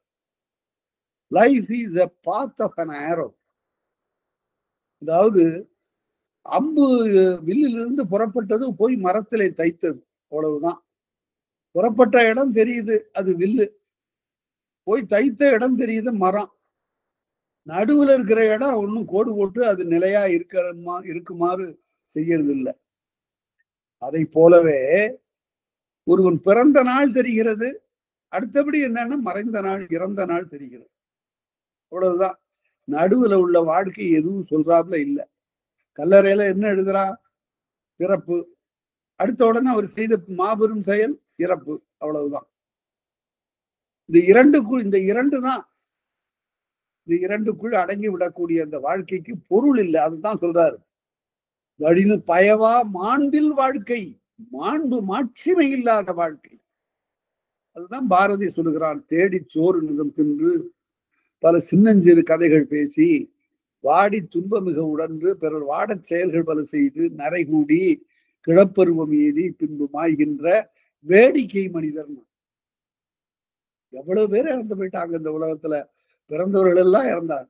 Life is a path of an arrow. அதாவது அம்பு வில்லிலிருந்து புறப்பட்டது போய் மரத்திலே தைத்தது, அவ்வளவுதான். புறப்பட்ட இடம் தெரியுது, அது வில்லு. போய் தைத்த இடம் தெரியுது, மரம். நடுவுல இருக்கிற இடம் ஒன்னும் கோடு போட்டு அது நிலையா இருக்குமாறு செய்யறது இல்லை. அதை போலவே ஒருவன் பிறந்த நாள் தெரிகிறது, அடுத்தபடி என்னன்னா மறைந்த நாள், இறந்த நாள் தெரிகிறது, அவ்வளவுதான். நடுவுல உள்ள வாழ்க்கை எதுவும் சொல்றாப்புல இல்லை. கல்லறையில என்ன எழுதுறா? பிறப்பு. அடுத்த உடனே அவர் செய்த மாபெரும் செயல் இறப்பு, அவ்வளவுதான். இந்த இரண்டுக்குள் அடங்கி விடக்கூடிய அந்த வாழ்க்கைக்கு பொருள் இல்லை. அதுதான் சொல்றாரு. வழினு பயவா மாண்பில் வாழ்க்கை, மாண்பு மாட்சிமை இல்லாத வாழ்க்கை. அதுதான் பாரதி சொல்லுகிறான். தேடி சோறு நிதம் தின்று பல சின்னஞ்சிறு கதைகள் பேசி வாடி துன்ப மிக உடன்று பிறர் வாடச் செயல்கள் பல செய்து நரைகூடி கிழப்பருவம் ஏறி பின்பு மாய்கின்ற வேடிக்கை மனிதர். எவ்வளவு பேர் இறந்து போயிட்டாங்க இந்த உலகத்துல. பிறந்தவர்கள் எல்லாம் இறந்தாங்க.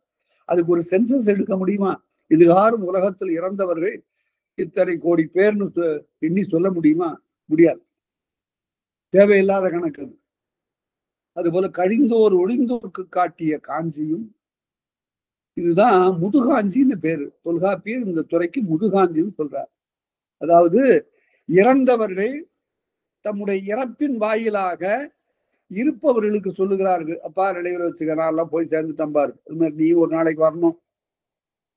அதுக்கு ஒரு சென்சஸ் எடுக்க முடியுமா? இதுகாரும் உலகத்தில் இறந்தவர்கள் இத்தனை கோடி பேர்னு எண்ணி சொல்ல முடியுமா? முடியாது. தேவையில்லாத கணக்கு. அதுபோல கழிந்தோர் ஒழிந்தோருக்கு காட்டிய காஞ்சியும். இதுதான் முதுகாஞ்சின்னு பேரு. தொல்காப்பியர் இந்த துறைக்கு முதுகாஞ்சின்னு சொல்றார். அதாவது இறந்தவர்கள் தம்முடைய இறப்பின் வாயிலாக இருப்பவர்களுக்கு சொல்லுகிறார்கள், அப்பா நினைவில் வச்சுக்க, நான் எல்லாம் போய் சேர்ந்துட்டேன் பாரு, இது மாதிரி நீ ஒரு நாளைக்கு வரணும்,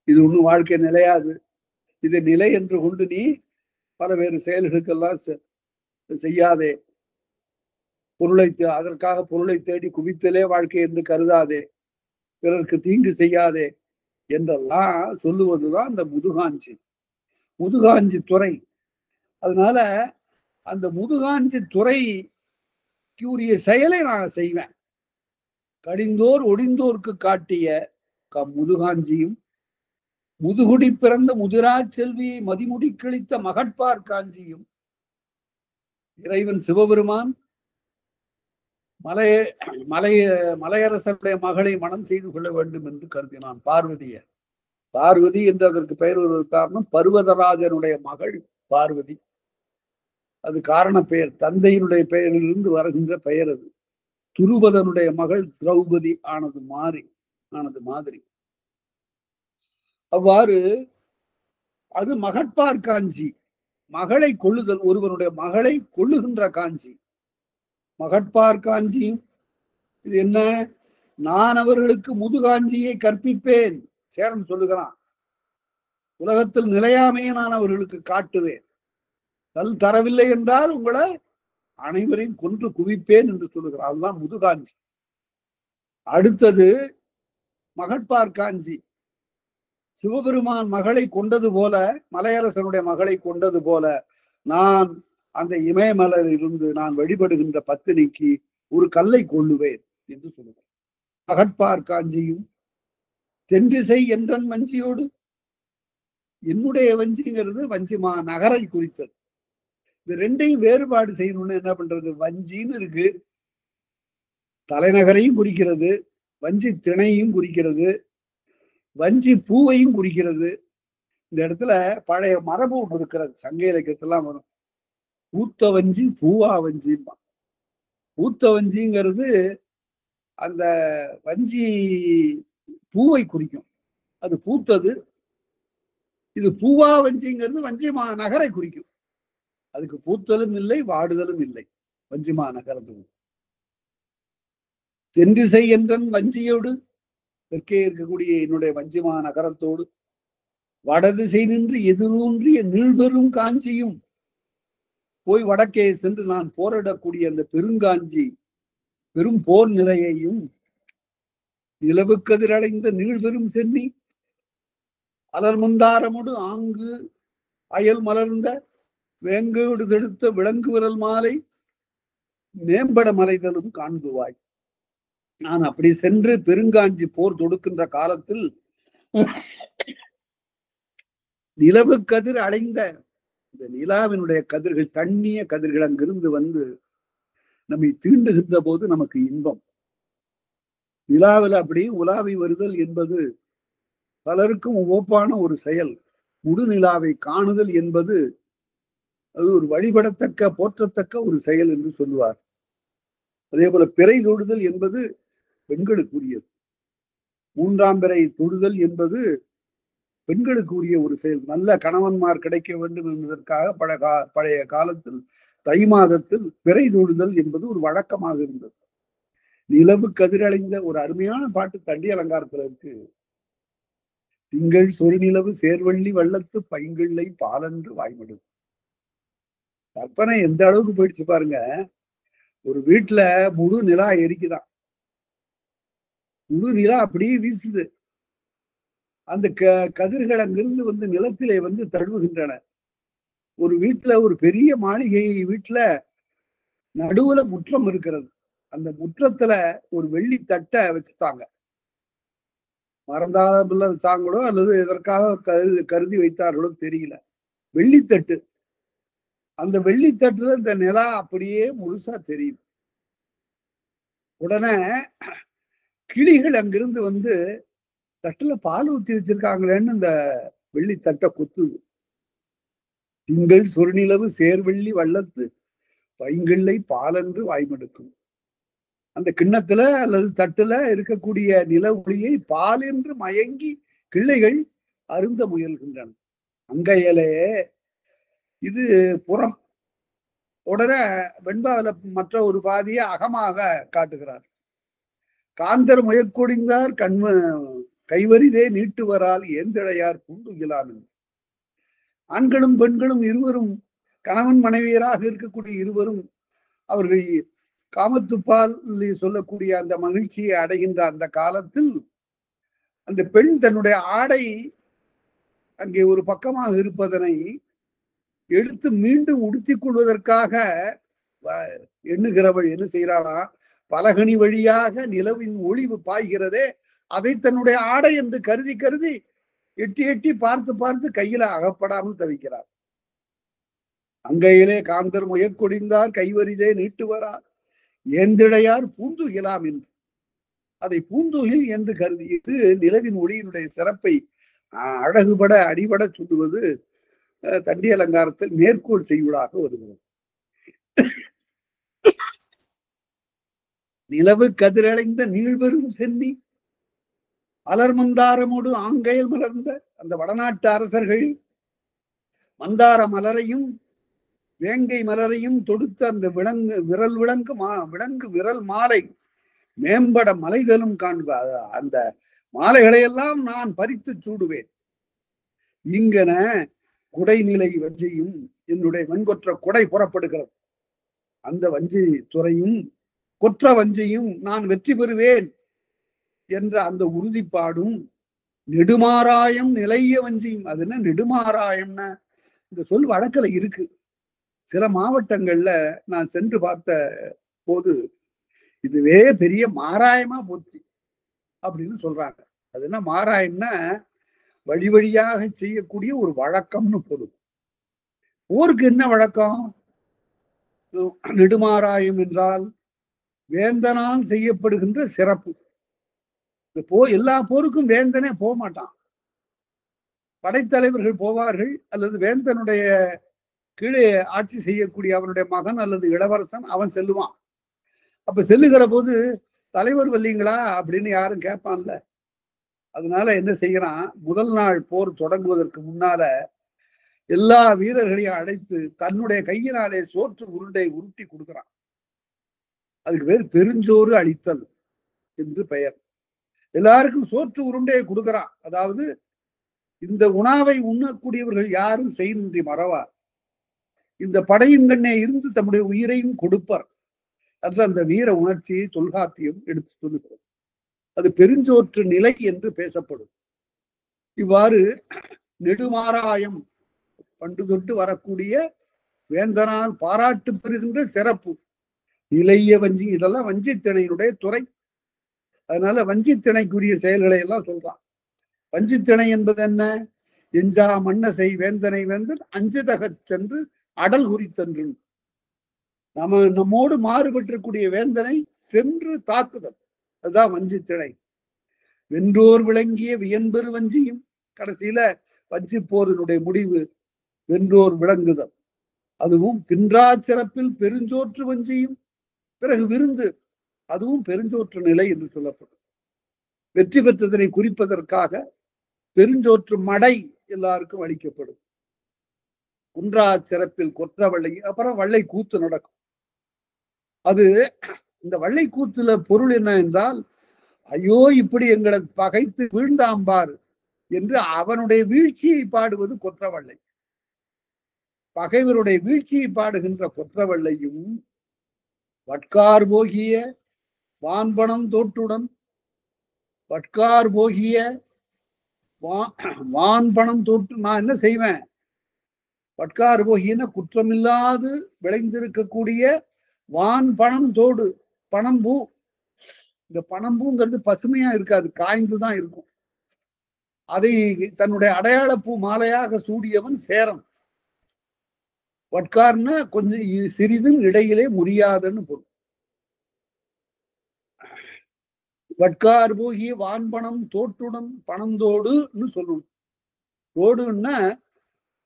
இது ஒன்றும் வாழ்க்கை நிலையாது, இதை நிலை என்று கொண்டு நீ பல வேறு செயல்களுக்கெல்லாம் செய்யாதே, அதற்காக பொருளை தேடி குவித்தலே வாழ்க்கை என்று கருதாதே, பிறருக்கு தீங்கு செய்யாதே என்றெல்லாம் சொல்லுவதுதான் அந்த முதுகாஞ்சி துறை. அதனால அந்த முதுகாஞ்சி துறைக்குரிய செயலை நான் செய்வேன். கடிந்தோர் ஒடிந்தோர்க்கு காட்டிய முதுகாஞ்சியும், முதுகுடி பிறந்த முதிரா செல்வி மதிமுடி கிழித்த மகட்பார் காஞ்சியும். இறைவன் சிவபெருமான் மலையரசனுடைய மகளை மனம் செய்து கொள்ள வேண்டும் என்று கருதினான் பார்வதி என்று அதற்கு பெயர் ஒரு காரணம். பர்வதராஜனுடைய மகள் பார்வதி, அது காரண பெயர், தந்தையினுடைய பெயரிலிருந்து வருகின்ற பெயர் அது. துருபதனுடைய மகள் திரௌபதி ஆனது மாதிரி. அவ்வாறு அது மகட்பார் காஞ்சி, மகளை கொள்ளுதல், ஒருவனுடைய மகளை கொள்ளுகின்ற காஞ்சி. மகட்பார் காஞ்சியும் இது என்ன? நான் அவர்களுக்கு முதுகாஞ்சியை கற்பிப்பேன். சேரன் சொல்லுகிறான், உலகத்தில் நிலையாமையை நான் அவர்களுக்கு காட்டுவேன், கல் தரவில்லை என்றால் உங்களை அனைவரையும் கொன்று குவிப்பேன் என்று சொல்லுகிறார். அதுதான் முதுகாஞ்சி. அடுத்தது மகட்பார் காஞ்சி. சிவபெருமான் மகளை கொண்டது போல, மலையரசனுடைய மகளை கொண்டது போல, நான் அந்த இமயமலையில் இருந்து நான் வழிபடுகின்ற பத்தினிக்கு ஒரு கல்லை கொள்ளுவேன் என்று சொல்லுவேன். மகட்பார் காஞ்சியும் தென்திசை என்றன் வஞ்சியோடு, என்னுடைய வஞ்சிங்கிறது வஞ்சிமா நகரை குறித்தது. இது ரெண்டையும் வேறுபாடு செய்யணும்னு என்ன பண்றது? வஞ்சின்னு இருக்கு, தலைநகரையும் குறிக்கிறது, வஞ்சி திணையும் குறிக்கிறது, வஞ்சி பூவையும் குறிக்கிறது. இந்த இடத்துல பழைய மரபு ஒன்று இருக்கிறது, சங்க இலக்கியத்தெல்லாம் வரும். பூத்த வஞ்சி பூவா வஞ்சி. பூத்த வஞ்சிங்கிறது அந்த வஞ்சி பூவை குறிக்கும், அது பூத்தது. இது பூவா வஞ்சிங்கிறது வஞ்சிமா நகரை குறிக்கும், அதுக்கு பூத்தலும் இல்லை வாடுதலும் இல்லை வஞ்சிமா நகரத்துக்கு. தென்திசை என்றன் வஞ்சியோடு, தெற்கே இருக்கக்கூடிய என்னுடைய வஞ்சிமா நகரத்தோடு, வடதிசை நின்று எதிரூன்றிய நீள்பெரும் காஞ்சியும், போய் வடக்கே சென்று நான் போரிடக்கூடிய அந்த பெருங்காஞ்சி, பெரும் போர் நிலையையும், நிலவுக்கதிரடைந்த நீள்பெரும் சென்னி, அலர்முந்தாரமுடு ஆங்கு அயல் மலர்ந்த வேங்கோடு தெடுத்த விலங்கு விரல் மாலை மேம்பட மலைதலும் காண்புவாய். நான் அப்படி சென்று பெருங்காஞ்சி போர் தொடுக்கின்ற காலத்தில் நிலவு கதிர் அலைந்த இந்த நிலாவினுடைய கதிர்கள், தண்ணிய கதிர்கள் அங்கிருந்து வந்து நம்மை தீண்டுகின்ற போது நமக்கு இன்பம். நிலாவில் அப்படி உலாவி வருதல் என்பது பலருக்கும் ஒப்பான ஒரு செயல். முழு நிலாவை காணுதல் என்பது அது ஒரு வழிபடத்தக்க போற்றத்தக்க ஒரு செயல் என்று சொல்லுவார். அதே போல பிறை தொடுதல் என்பது பெண்களுக்குரியது. மூன்றாம் பிறை தொடுதல் என்பது பெண்களுக்குரிய ஒரு செயல். நல்ல கணவன்மார் கிடைக்க வேண்டும் என்பதற்காக பழைய காலத்தில் தை மாதத்தில் பிறை தொடுதல் என்பது ஒரு வழக்கமாக இருந்தது. நிலவு கதிரடைந்த ஒரு அருமையான பாட்டு தண்டி அலங்காரத்துல இருக்கு. திங்கள் சொரிநிலவு சேர்வள்ளி வள்ளத்து பைங்கிள்ளை பாலன்று வாய்மடு. கற்பனை எந்த அளவுக்கு போயிடுச்சு பாருங்க. ஒரு வீட்டுல முழு நிலா எரிக்குதான், முழு நிலா அப்படியே வீசுது. அந்த கதிர்கள் அங்கிருந்து வந்து நிலத்திலே வந்து தழுவுகின்றன. ஒரு வீட்டுல, ஒரு பெரிய மாளிகை வீட்டுல நடுவுல முற்றம் இருக்கிறது. அந்த முற்றத்துல ஒரு வெள்ளி தட்டை வச்சுட்டாங்க. மறந்தால வச்சாங்களோ அல்லது எதற்காக கருதி வைத்தார்களோ தெரியல. வெள்ளித்தட்டு, அந்த வெள்ளித்தட்டுல இந்த நிலா அப்படியே முழுசா தெரியுது. உடனே கிளிகள் அங்கிருந்து வந்து தட்டுல பால் ஊற்றி வச்சிருக்காங்களேன்னு இந்த வெள்ளித்தட்டை குத்துது. திங்கள் சொருநிலவு சேர்வெள்ளி வள்ளத்து பைங்கிள்ளை பாலன்று வாய்மடுக்கும். அந்த கிண்ணத்துல அல்லது தட்டுல இருக்கக்கூடிய நில ஒளியை பால் என்று மயங்கி கிள்ளைகள் அருந்த முயல்கின்றன. அங்கையிலே இது புறம். உடனே வெண்பாவில மற்ற ஒரு பாதியை அகமாக காட்டுகிறார். காந்தர் முயற்கொடிந்தார் கைவரிதே நீட்டுவரால் ஏந்திழையார் பூந்துகிலான். ஆண்களும் பெண்களும் இருவரும், கணவன் மனைவியராக இருக்கக்கூடிய இருவரும், அவர்கள் காமத்துப்பால் சொல்லக்கூடிய அந்த மகிழ்ச்சியை அடைகின்ற அந்த காலத்தில் அந்த பெண் தன்னுடைய ஆடை அங்கே ஒரு பக்கமாக இருப்பதனை எடுத்து மீண்டும் உடுத்திக் கொள்வதற்காக எண்ணுகிறவள் என்ன செய்யறாளா? பலகனி வழியாக நிலவின் ஒளிவு பாய்கிறதே, அதை தன்னுடைய ஆடை என்று கருதி கருதி எட்டி எட்டி பார்த்து பார்த்து கையில அகப்படாமல் தவிக்கிறார். அங்கையிலே காந்தர் முயற்கொடிந்தார் கைவரிதே நீட்டுவரார் ஏந்திழையார் பூந்துகிலாம் என்று, அதை பூந்துகில் என்று கருதி, இது நிலவின் ஒளியினுடைய சிறப்பை அழகுபட அடிபட சொல்லுவது தண்டி அலங்காரத்தில் மேற்கோள் செய்வதாக வருகிறது. நிலவு கதிரடைந்த நீள்பெரும் சென்னி அலர்மந்தாரமோடு ஆங்கையில் மலர்ந்த, அந்த வடநாட்டு அரசர்கள் மந்தார மலரையும் வேங்கை மலரையும் தொடுத்த அந்த விலங்கு விரல் மாலை மேம்பட மலைதலும் காண்ப அந்த மாலைகளையெல்லாம் நான் பறித்து சூடுவேன். இங்கன குடைநிலை வஞ்சியும் என்னுடைய வெண்கொற்ற குடை புறப்படுகிறது. அந்த வஞ்சி துறையும் கொற்ற வஞ்சியும் நான் வெற்றி பெறுவேன் என்ற அந்த உறுதிப்பாடும் நெடுமாராயம் நிலைய வஞ்சியும். அது என்ன நெடுமாராயம்னா இந்த சொல் வழக்கில் இருக்கு. சில மாவட்டங்கள்ல நான் சென்று பார்த்த போது இதுவே பெரிய மாராயமா போச்சு அப்படின்னு சொல்றாங்க. அது என்ன மாராயம்னா வழி வழியாக செய்யக்கூடிய ஒரு வழக்கம்னு பொருள். போருக்கு என்ன வழக்கம்? நெடுமாராயம் என்றால் வேந்தனால் செய்யப்படுகின்ற சிறப்பு. எல்லா போருக்கும் வேந்தனே போக மாட்டான். படைத்தலைவர்கள் போவார்கள், அல்லது வேந்தனுடைய கீழே ஆட்சி செய்யக்கூடிய அவனுடைய மகன் அல்லது இளவரசன் அவன் செல்லுவான். அப்ப செல்லுகிற போது தலைவர் வல்லீங்களா அப்படின்னு யாரும் கேட்பான்ல. அதனால என்ன செய்யறான், முதல் நாள் போர் தொடங்குவதற்கு முன்னால எல்லா வீரர்களையும் அழைத்து தன்னுடைய கையினாலே சோற்று உருண்டை உருட்டி கொடுக்கிறான். அதுக்கு பேர் பெருஞ்சோறு அளித்தல் என்று பெயர். எல்லாருக்கும் சோற்று உருண்டையை கொடுக்கிறான். அதாவது இந்த உணவை உண்ணக்கூடியவர்கள் யாரும் செய்யின்றி மறவார், இந்த படையின் கண்ணே இருந்து தம்முடைய உயிரையும் கொடுப்பர் என்று அந்த வீர உணர்ச்சியை தொல்காப்பியம் எடுத்து சொல்லுகிறது. அது பெருஞ்சோற்று நிலை என்று பேசப்படும். இவ்வாறு நெடுமாராயம் பண்டு தொட்டு வரக்கூடிய வேந்தனால் பாராட்டு பெறுகின்ற சிறப்பு நிலைய வஞ்சி, இதெல்லாம் வஞ்சித்திணையினுடைய துறை. அதனால வஞ்சித்திணைக்குரிய செயல்களை எல்லாம் சொல்றான். வஞ்சித்திணை என்பது என்ன? எஞ்சா மன்னசை வேந்தனை வேந்தன் அஞ்சுதக சென்று அடல் குறித்தன்று. நம்மோடு மாறுபட்டிருக்கூடிய வேந்தனை சென்று தாக்குதல், அதுதான் வஞ்சித்திணை. வென்றோர் விளங்கிய வியன்பெரு வஞ்சியும். கடைசியில வஞ்சி போரினுடைய முடிவு வென்றோர் விளங்குதல். அதுவும் பின்றா சிறப்பில் பெருஞ்சோற்று வஞ்சியும். பிறகு விருந்து, அதுவும் பெருஞ்சோற்று நிலை என்று சொல்லப்படும். வெற்றி பெற்றதனை குறிப்பதற்காக பெருஞ்சோற்று மடை எல்லாருக்கும் அளிக்கப்படும். குன்றா சிறப்பில் கொற்ற வள்ளை. அப்புறம் வள்ளை கூத்து நடக்கும். அது இந்த வள்ளை கூத்துல பொருள் என்ன என்றால், ஐயோ இப்படி எங்களை பகைத்து வீழ்ந்தாம்பார் என்று அவனுடைய வீழ்ச்சியை பாடுவது கொற்றவள்ளை. பகைவருடைய வீழ்ச்சியை பாடுகின்ற கொற்றவள்ளையும் வட்கார் போகிய வான்பணம் தோற்றுடன், வட்கார் போகிய வான்பணம் தோற்று நான் என்ன செய்வேன்? வட்கார் போகியன குற்றமில்லாது விளைந்திருக்கக்கூடிய வான் பணம் தோடு, பணம்பூ. இந்த பணம்பூங்கிறது பசுமையா இருக்காது, காய்ந்துதான் இருக்கும். அதை தன்னுடைய அடையாள பூ மாலையாக சூடியவன் சேரன். வட்கார்னா கொஞ்சம் சிறிதும் இடையிலே முறியாதன்னு பொருள். வட்கார் போகிய வான்பணம் தோற்றுடன் பணந்தோடுன்னு சொல்லணும். தோடுன்னா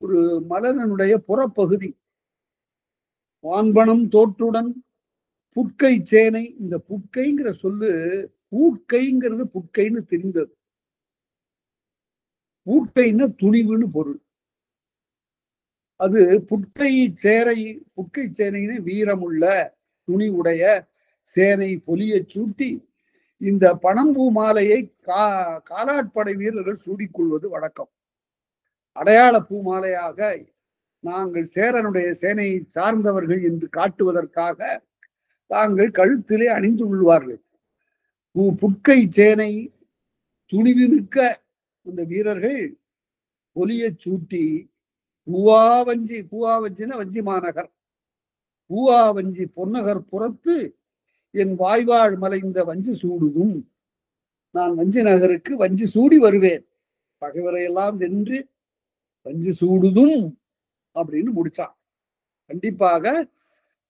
ஒரு மலரனுடைய புறப்பகுதி. வான்பணம் தோற்றுடன் புட்கை சேனை. இந்த புட்கைங்கிற சொல்லு பூட்கைங்கிறது புட்கைன்னு தெரிந்தது. பூட்கைன்னா துணிவுன்னு பொருள். அது புட்கை சேனைன்னு வீரமுள்ள துணிவுடைய சேனை பொலிய சூட்டி இந்த பணம்பூ மாலையை காலாட்படை வீரர்கள் சூடிக்கொள்வது வழக்கம். அடையாள பூ மாலையாக நாங்கள் சேரனுடைய சேனையை சார்ந்தவர்கள் என்று காட்டுவதற்காக தாங்கள் கழுத்திலே அணிந்து கொள்வார்கள். புட்கை சேனை துணிவு மிக்க இந்த வீரர்கள் பொலிய சூட்டி பூவாவஞ்சின வஞ்சி மாநகர், பூவாவஞ்சி பொன்னகர் புறத்து என் வாய்வாழ் மலைந்த வஞ்சி சூடுதும். நான் வஞ்சி நகருக்கு வஞ்சி சூடி வருவேன், பகைவரையெல்லாம் வென்று வஞ்சி சூடுதும் அப்படின்னு முடிச்சான். கண்டிப்பாக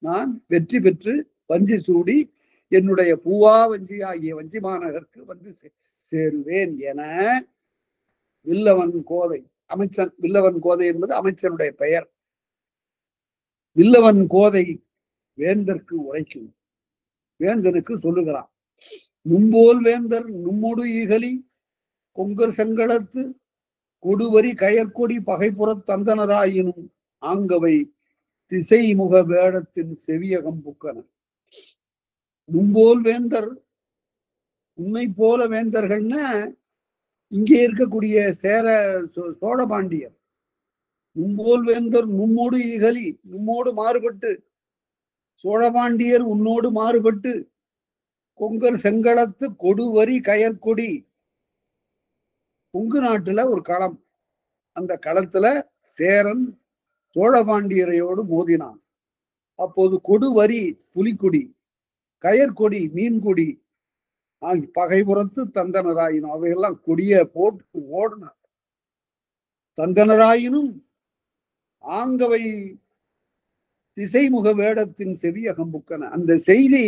நான் வெற்றி பெற்று வஞ்சி சூடி என்னுடைய பூவாவஞ்சி ஆகிய வஞ்சி மாநகருக்கு வந்து சேருவேன் என வில்லவன் கோதை, அமைச்சன் வில்லவன் கோதை என்பது அமைச்சனுடைய பெயர். வில்லவன் கோதை வேந்தற்கு உரைக்கும், வேந்தனுக்கு சொல்லுகிறான். நும்போல் வேந்தர் நும்மொடு ஈகலி கொங்கர் செங்களத்து கொடுவரி கயற்கொடி பகைப்புறத் தந்தனராயினும் ஆங்கவை திசைமுக வேடத்தின் செவியகம் புக்கன. மும்போல் வேந்தர், உண்மை போல வேந்தர்கள்னா இங்கே இருக்கக்கூடிய சோழ பாண்டியர். மும்போல் வேந்தர் நும்மோடு இகலி, நும்மோடு மாறுபட்டு, சோழபாண்டியர் உன்னோடு மாறுபட்டு, கொங்கர் செங்களத்து கொடுவரி கயற்கொடி. கொங்கு நாட்டுல ஒரு களம், அந்த களத்துல சேரன் சோழபாண்டியரையோடு மோதினான். அப்போது கொடுவரி புலிக்குடி, கயற்கொடி மீன்கொடி, பகைபுறத்து தந்தனராயினும் அவையெல்லாம் கொடிய போட்டு ஓடினார். தந்தனராயினும் ஆங்கவை திசைமுக வேடத்தின் செவியகம் புக்கன. அந்த செய்தி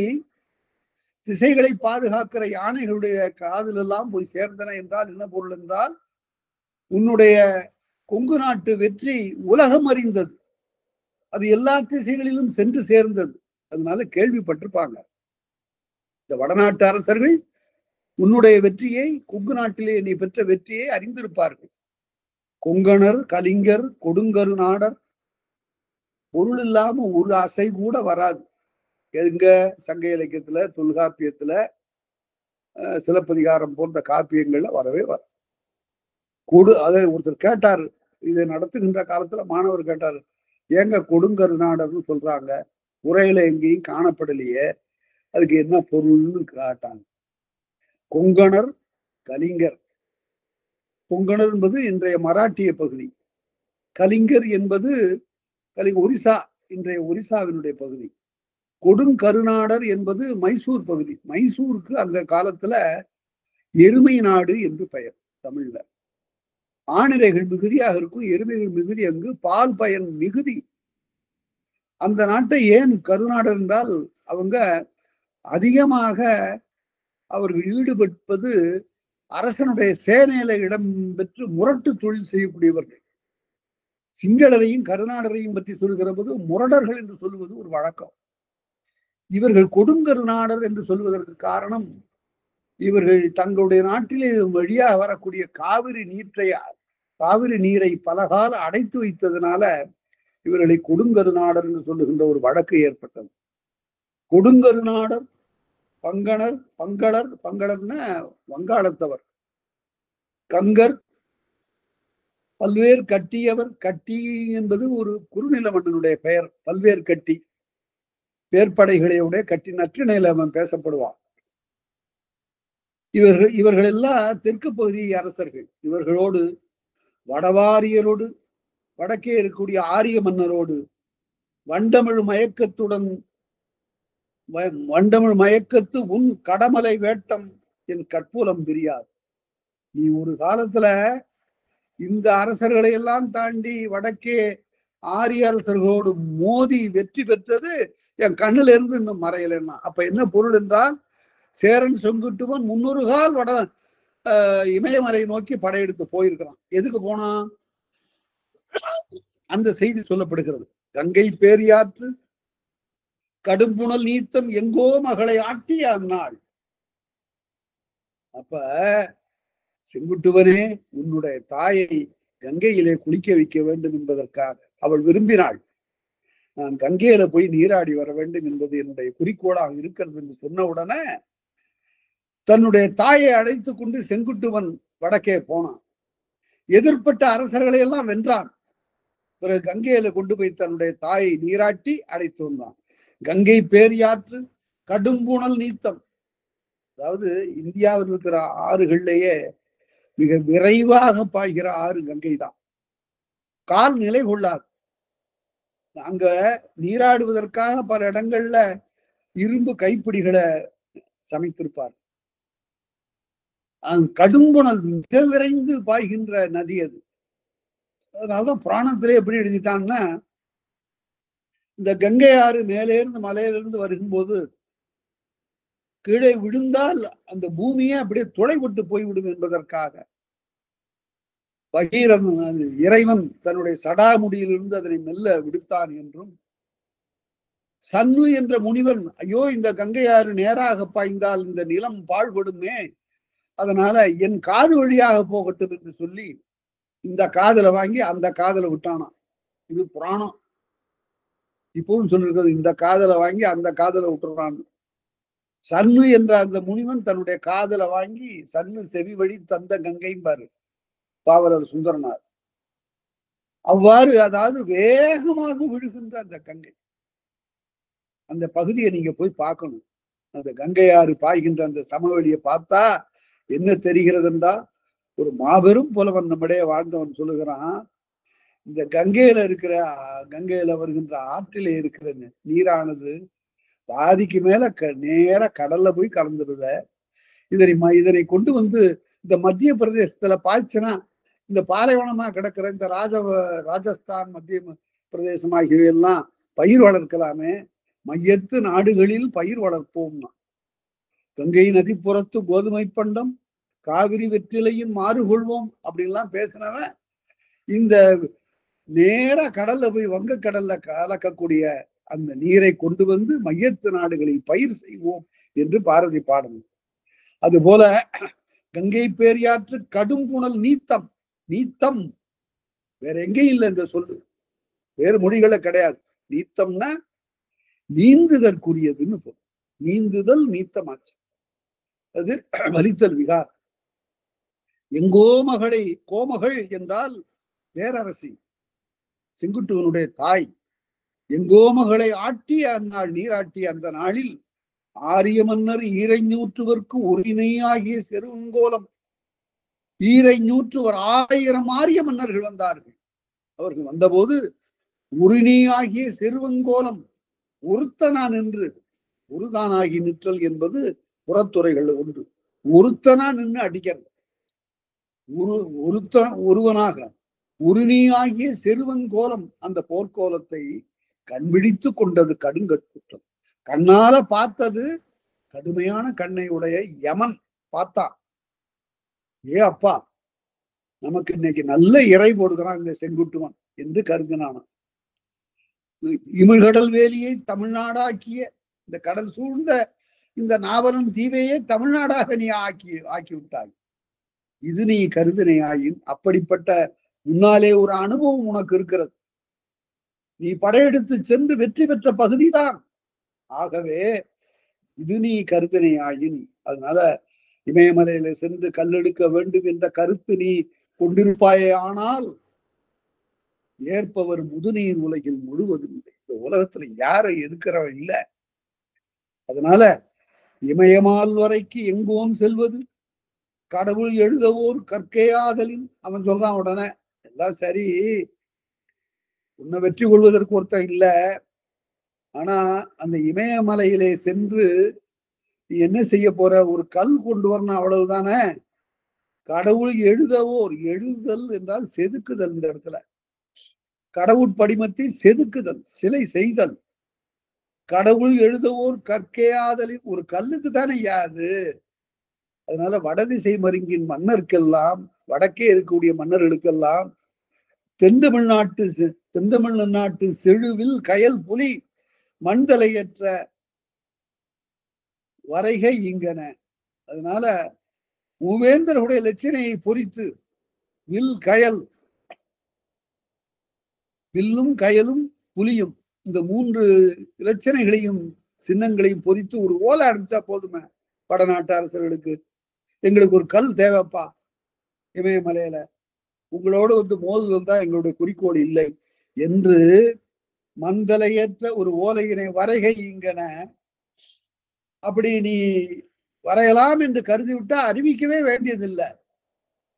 திசைகளை பாதுகாக்கிற யானைகளுடைய காதில் எல்லாம் போய் சேர்ந்தன என்றால் என்ன பொருள் என்றால், உன்னுடைய கொங்கு நாட்டு வெற்றி உலகம் அறிந்தது, அது எல்லா திசைகளிலும் சென்று சேர்ந்தது. அதனால கேள்விப்பட்டிருப்பாங்க இந்த வடநாட்டு அரசர்கள். உன்னுடைய வெற்றியை, கொங்கு நாட்டிலே நீ பெற்ற வெற்றியை அறிந்திருப்பார்கள். கொங்கணர், கலிங்கர், கொடுங்கரு நாடர், பொருள் இல்லாம ஒரு அசை கூட வராது. எங்க சங்க இலக்கியத்துல, தொல்காப்பியத்துல, சிலப்பதிகாரம் போன்ற காப்பியங்கள்ல வரவே வர. அதை ஒருத்தர் கேட்டாரு, இதை நடத்துகின்ற காலத்துல மாணவர் கேட்டாரு, ஏங்க கொடுங்கரு நாடர்னு சொல்றாங்க, உரையில எங்கேயும் காணப்படலையே, அதுக்கு என்ன பொருள்னு கேட்டாங்க. கொங்கணர், கலிங்கர். கொங்கணர் என்பது இன்றைய மராட்டிய பகுதி, கலிங்கர் என்பது ஒரிசா, இன்றைய ஒரிசாவினுடைய பகுதி. கொடுங்கருநாடர் என்பது மைசூர் பகுதி. மைசூருக்கு அந்த காலத்துல எருமை நாடு என்று பெயர் தமிழ்ல. ஆணிரைகள் மிகுதியாக இருக்கும், எருமைகள் மிகுதி அங்கு, பால் பயன் மிகுதி. அந்த நாட்டை ஏன் கருநாடர் என்றால், அவங்க அதிகமாக அவர்கள் ஈடுபடுவது அரசனுடைய சேனையில இடம் பெற்று முரட்டு தொழில் செய்யக்கூடியவர்கள். சிங்களரையும் கருநாடரையும் பற்றி சொல்கிற போது முரடர்கள் என்று சொல்லுவது ஒரு வழக்கம். இவர்கள் கொடுங்கருநாடர் என்று சொல்வதற்கு காரணம், இவர்கள் தங்களுடைய நாட்டிலே வழியாக வரக்கூடிய காவிரி நீரை பலகால அடைத்து வைத்ததனால இவர்களை கொடுங்கருநாடர் என்று சொல்லுகின்ற ஒரு வழக்கு ஏற்பட்டது. கொடுங்கருநாடர், பங்கணர், பங்களர்னா வங்காளத்தவர், கங்கர், பல்வேறு கட்டியவர். கட்டி என்பது ஒரு குறுநில மன்னனுடைய பெயர். பல்வேறு கட்டி பேர்படைகளையுடைய கட்டி நற்றிணையில அவன் பேசப்படுவான். இவர்கள் எல்லாம் தெற்கு பகுதி அரசர்கள். இவர்களோடு வடவாரியரோடு, வடக்கே இருக்கக்கூடிய ஆரிய மன்னரோடு வண்டமிழ் மயக்கத்து உன் கடமலை வேட்டம் என் கற்பூலம் பிரியாது. நீ ஒரு காலத்துல இந்த அரசர்களை எல்லாம் தாண்டி வடக்கே ஆரிய அரசர்களோடு மோதி வெற்றி பெற்றது என் கண்ணுல இருந்து இன்னும் மறையலன்னா. அப்ப என்ன பொருள் என்றால், சேரன் செங்குட்டுவன் 300 கால் வட இமயமலை நோக்கி படையெடுத்து போயிருக்கிறான். எதுக்கு போனான்? அந்த செய்தி சொல்லப்படுகிறது. கங்கை பேரியாற்று கடும்புணல் நீத்தம் எங்கோ மகளை ஆட்டிய அந்நாள். அப்ப செங்குட்டுவனே, உன்னுடைய தாயை கங்கையிலே குளிக்க வைக்க வேண்டும் என்பதற்காக அவள் விரும்பினாள். நான் கங்கையில போய் நீராடி வர வேண்டும் என்பது என்னுடைய குறிக்கோளாக இருக்கிறது என்று சொன்ன உடனே தன்னுடைய தாயை அழைத்து கொண்டு செங்குட்டுவன் வடக்கே போனான். எதிர்ப்பட்ட அரசர்களை எல்லாம் வென்றான். பிறகு கங்கையில கொண்டு போய் தன்னுடைய தாயை நீராட்டி அழைத்து வந்தான். கங்கை பேரியாற்று கடும்புணல் நீத்தம், அதாவது இந்தியாவில் இருக்கிற ஆறுகள்லேயே மிக விரைவாக பாய்கிற ஆறு கங்கை தான். கால் நிலை கொள்ளாது. அங்க நீராடுவதற்காக பல இடங்கள்ல இரும்பு கைப்பிடிகளை சமைத்திருப்பார். கடும்புணல் மிக விரைந்து பாய்கின்ற நதி அது. அதனாலதான் புராணத்திலே எப்படி எழுதிட்டான்னா, இந்த கங்கை ஆறு மேலே இருந்து மலையிலிருந்து வரும்போது கீழே விழுந்தால் அந்த பூமியே அப்படியே துளைவிட்டு போய்விடும் என்பதற்காக பகீரன், இறைவன் தன்னுடைய சடாமுடியிலிருந்து அதனை மெல்ல விடுத்தான் என்றும், சன்னு என்ற முனிவன், ஐயோ இந்த கங்கையாறு நேராக பாய்ந்தால் இந்த நிலம் பாழ்படுமே, அதனால என் காது வழியாக போகட்டும் என்று சொல்லி இந்த காதல வாங்கி அந்த காதல விட்டானா. இது புராணம். இப்பவும் சொல்லிருக்கிறது, இந்த காதல வாங்கி அந்த காதல விட்டுறான்னு. சன்னு என்ற அந்த முனிவன் தன்னுடைய காதல வாங்கி சன்னு செவி வழி தந்த கங்கைம்பாரு பாவலர் சுந்தரனார். அவ்வாறு அதாவது வேகமாக விழுகின்ற அந்த கங்கை, அந்த பகுதியை நீங்க போய் பார்க்கணும். அந்த கங்கையாறு பாய்கின்ற அந்த சமவெளியை பார்த்தா என்ன தெரிகிறது என்றால், ஒரு மாபெரும் புலவன் நம்முடைய வாழ்ந்தவன் சொல்லுகிறான், இந்த கங்கையில வருகின்ற ஆற்றிலே இருக்கிற நீரானது பாதிக்கு மேல நேர கடல்ல போய் கலந்துருத. இதனை கொண்டு வந்து இந்த மத்திய பிரதேசத்துல பாய்ச்சுனா, இந்த பாலைவனமா கிடக்கிற இந்த ராஜஸ்தான் மத்திய பிரதேசம் ஆகியவையெல்லாம் பயிர் வளர்க்கலாமே, மையத்து நாடுகளில் பயிர் வளர்ப்போம்னா. கங்கை நதிப்புறத்து கோதுமை பண்டம், காவிரி வெற்றிலையும் மாறு கொள்வோம் அப்படின்லாம் பேசினவன் இந்த நேர கடல்ல போய் வங்கக்கடல்ல கலக்கக்கூடிய அந்த நீரை கொண்டு வந்து மையத்து நாடுகளில் பயிர் செய்வோம் என்று பாரதி பாடணும். அதுபோல கங்கை பேரியாற்று கடும் புனல் நீத்தம். நீத்தம் வேற எங்கேயும் இல்லை இந்த சொல்லு, வேறு மொழிகள கிடையாது. நீத்தம்னா நீந்துதற்குரியதுன்னு போதும். நீந்துதல் நீத்தமாச்சு. அது வலித்தல் விகார். எங்கோ மகளை, கோமகள் என்றால் பேரரசி, செங்குட்டுவனுடைய தாய். எங்கோ மகளை ஆட்டிய அந்நாள் நீராட்டிய அந்த நாளில் ஆரிய மன்னர் ஈரைநூற்றுவர்க்கு ஒருணை ஆகிய செருங்கோலம். ஈரைநூற்றுவர் 1000 ஆரிய மன்னர்கள் வந்தார்கள். அவர்கள் வந்தபோது உரிணை ஆகிய செருவங்கோலம், ஒருத்தனா நின்று, ஒருதானாகி நிற்றல் என்பது புறத்துறைகள் ஒன்று. ஒருத்தனா நின்று அடிக்கிறது. ஒருவனாக உரிணை ஆகிய செருவங்கோலம், அந்த போர்க்கோலத்தை கண்விழித்து கொண்டது கடுங்கட்குற்றம். கண்ணால பார்த்தது கடுமையான கண்ணை உடைய யமன் பார்த்தான். ஏ அப்பா, நமக்கு இன்னைக்கு நல்ல இறை போடுகிறான் இந்த செங்குட்டுவன் என்று கருதினான. இமிழ்கடல் வேலியை தமிழ்நாடாக்கிய, இந்த கடல் சூழ்ந்த இந்த நாவலன் தீவையே தமிழ்நாடாக நீ ஆக்கி விட்டாய். இது நீ கருதினையாயின், அப்படிப்பட்ட முன்னாலே ஒரு அனுபவம் உனக்கு இருக்கிறது. நீ படையெடுத்து சென்று வெற்றி பெற்ற பகுதிதான். ஆகவே இது நீ கருதினையாயின், அதனால இமயமலையில சென்று கல்லெடுக்க வேண்டும் என்ற கருத்து நீ கொண்டிருப்பாயே, ஆனால் ஏற்பவர் முதுநீர் உலகில் முழுவதும் இல்லை. இந்த உலகத்துல யாரை எதுக்கிறவன் இல்லை. அதனால இமயமால் வரைக்கு எங்கோன் செல்வது கடவுள் எழுதவோர் கற்கையாதலின். அவன் சொல்றான் உடனே, எல்லாம் சரி, உன்னை வெற்றி கொள்வதற்கு ஒருத்தன் இல்ல, ஆனா அந்த இமயமலையிலே சென்று நீ என்ன செய்ய போற, ஒரு கல் கொண்டு வரணும், அவ்வளவுதானே. கடவுள் எழுதவோர், எழுதல் என்றால் செதுக்குதல். இந்த இடத்துல கடவுட்படிமத்தை செதுக்குதல், சிலை செய்தல். கடவுள் எழுதவோர் கற்கையாதலின், ஒரு கல்லுக்கு தானே யாது. அதனால வடதிசை மருங்கின் மன்னருக்கெல்லாம், வடக்கே இருக்கக்கூடிய மன்னர்களுக்கெல்லாம் தென் தமிழ்நாட்டு செழுவில் கயல் புலி மண்தலையற்ற வரைகை இங்கன. அதனால மூவேந்தருடைய லட்சணையை பொறித்து வில் கயல், வில்லும் கயலும் புலியும், இந்த 3 இலட்சணைகளையும் சின்னங்களையும் பொறித்து ஒரு ஓலை அனுப்பிச்சா போதுமே வடநாட்டு அரசர்களுக்கு. எங்களுக்கு ஒரு கல் தேவைப்பா இமயமலையில, உங்களோடு வந்து மோதுதல் தான் எங்களுடைய குறிக்கோள் இல்லை என்று மந்தலையற்ற ஒரு ஓலையினை வரைகை இங்கன. அப்படி நீ வரையலாம் என்று கருதிவிட்டா அறிவிக்கவே வேண்டியதில்லை.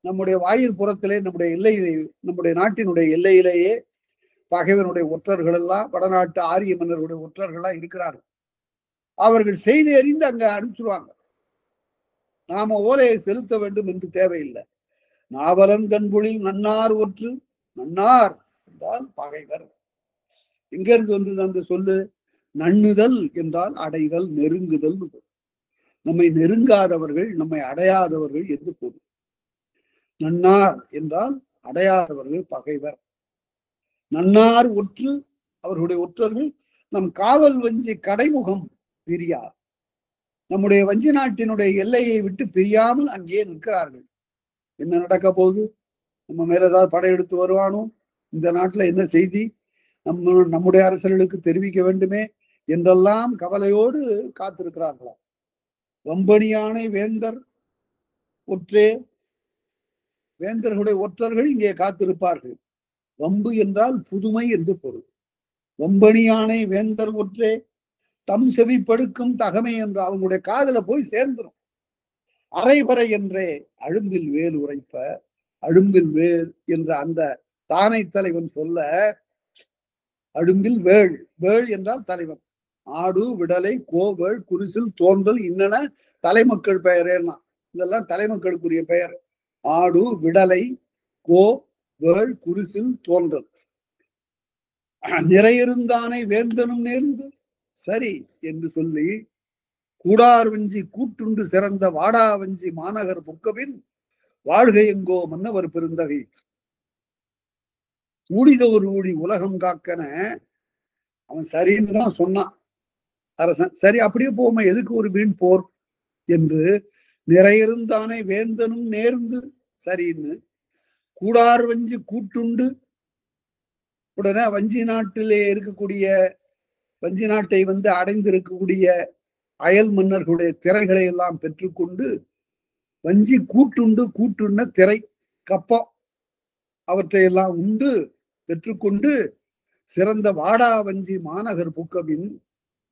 நம்முடைய வாயிற் புறத்திலே, நம்முடைய எல்லையிலே, நம்முடைய நாட்டினுடைய எல்லையிலேயே பகைவனுடைய ஒற்றர்கள் எல்லாம், வடநாட்டு ஆரிய மன்னர்களுடைய ஒற்றர்கள்லாம் இருக்கிறார்கள். அவர்கள் செய்தி அறிந்து அங்க அனுப்பிச்சுடுவாங்க. நாம ஓலையை செலுத்த வேண்டும் என்று தேவையில்லை. நாவலன் கண்பொழில் நன்னார் ஒற்று. நன்னார் என்றால் பகைவர். எங்க இருந்து வந்தது அந்த சொல்லு? நண்ணுதல் என்றால் அடைதல், நெருங்குதல். நம்மை நெருங்காதவர்கள், நம்மை அடையாதவர்கள் என்று பொருள். நன்னார் என்றால் அடையாதவர்கள் பகைவர். நன்னார் ஒற்று, அவர்களுடைய ஒற்றர்கள் நம் காவல் வஞ்சி கடைமுகம் பிரியார். நம்முடைய வஞ்சி நாட்டினுடைய எல்லையை விட்டு பிரியாமல் அங்கே நிற்கிறார்கள். என்ன நடக்க போகுது? நம்ம மேல ஏதாவது படையெடுத்து வருவானோ, இந்த நாட்டுல என்ன செய்தி நம்முடைய அரசர்களுக்கு தெரிவிக்க வேண்டுமே என்றெல்லாம் கவலையோடு காத்திருக்கிறார்களாம். வம்பணியானை வேந்தர் ஒற்றே, வேந்தர்களுடைய ஒற்றர்கள் இங்கே காத்திருப்பார்கள். வம்பு என்றால் புதுமை என்று பொருள். வம்பணியானை வேந்தர் ஒற்றே தம் செவிப்படுக்கும் தகமை என்று அவங்களுடைய காதல போய் சேர்ந்துடும். அரைவரை என்றே அழும்பில் வேல் உரைப்ப, அழும்பில் வேல் என்ற அந்த தானை தலைவன் சொல்ல, அழும்பில் வேள், வேள் என்றால் தலைவன். ஆடு விடலை கோவேள் குரிசில் தோன்றல் இன்னென தலைமக்கள் பெயரேன்னா, இதெல்லாம் தலைமக்களுக்குரிய பெயர். ஆடு விடலை கோ வேள் குரிசில் தோன்றல். நிறையிருந்தானை வேந்தனும் நேர்ந்து சரி என்று சொல்லி, கூடார் வஞ்சி கூட்டுண்டு சிறந்த வாடா வஞ்சி மாநகர் புக்கபின் வாழ்க எங்கோ மன்னவர் பெருந்தகை ஊடித ஒரு ஊழி உலகம் காக்கன அவன் சரின்னு தான் சொன்னான் அரசன். சரி அப்படியே போமா, எதுக்கு ஒரு வீண் போர் என்று நிறையிருந்தானே வேந்தனும் நேர்ந்து சரின்னு கூடார் வஞ்சி கூட்டுண்டு, உடனே வஞ்சி நாட்டிலே இருக்கக்கூடிய வஞ்சி நாட்டை அடைந்திருக்கக்கூடிய அயல் மன்னர்களுடைய திரைகளை எல்லாம் பெற்றுக்கொண்டு வஞ்சி கூட்டுண்டு, கூட்டுண்ட திரை கப்பம் அவற்றை எல்லாம் உண்டு பெற்றுக்கொண்டு சிறந்த வாடா வஞ்சி மாநகர் புக்கபின்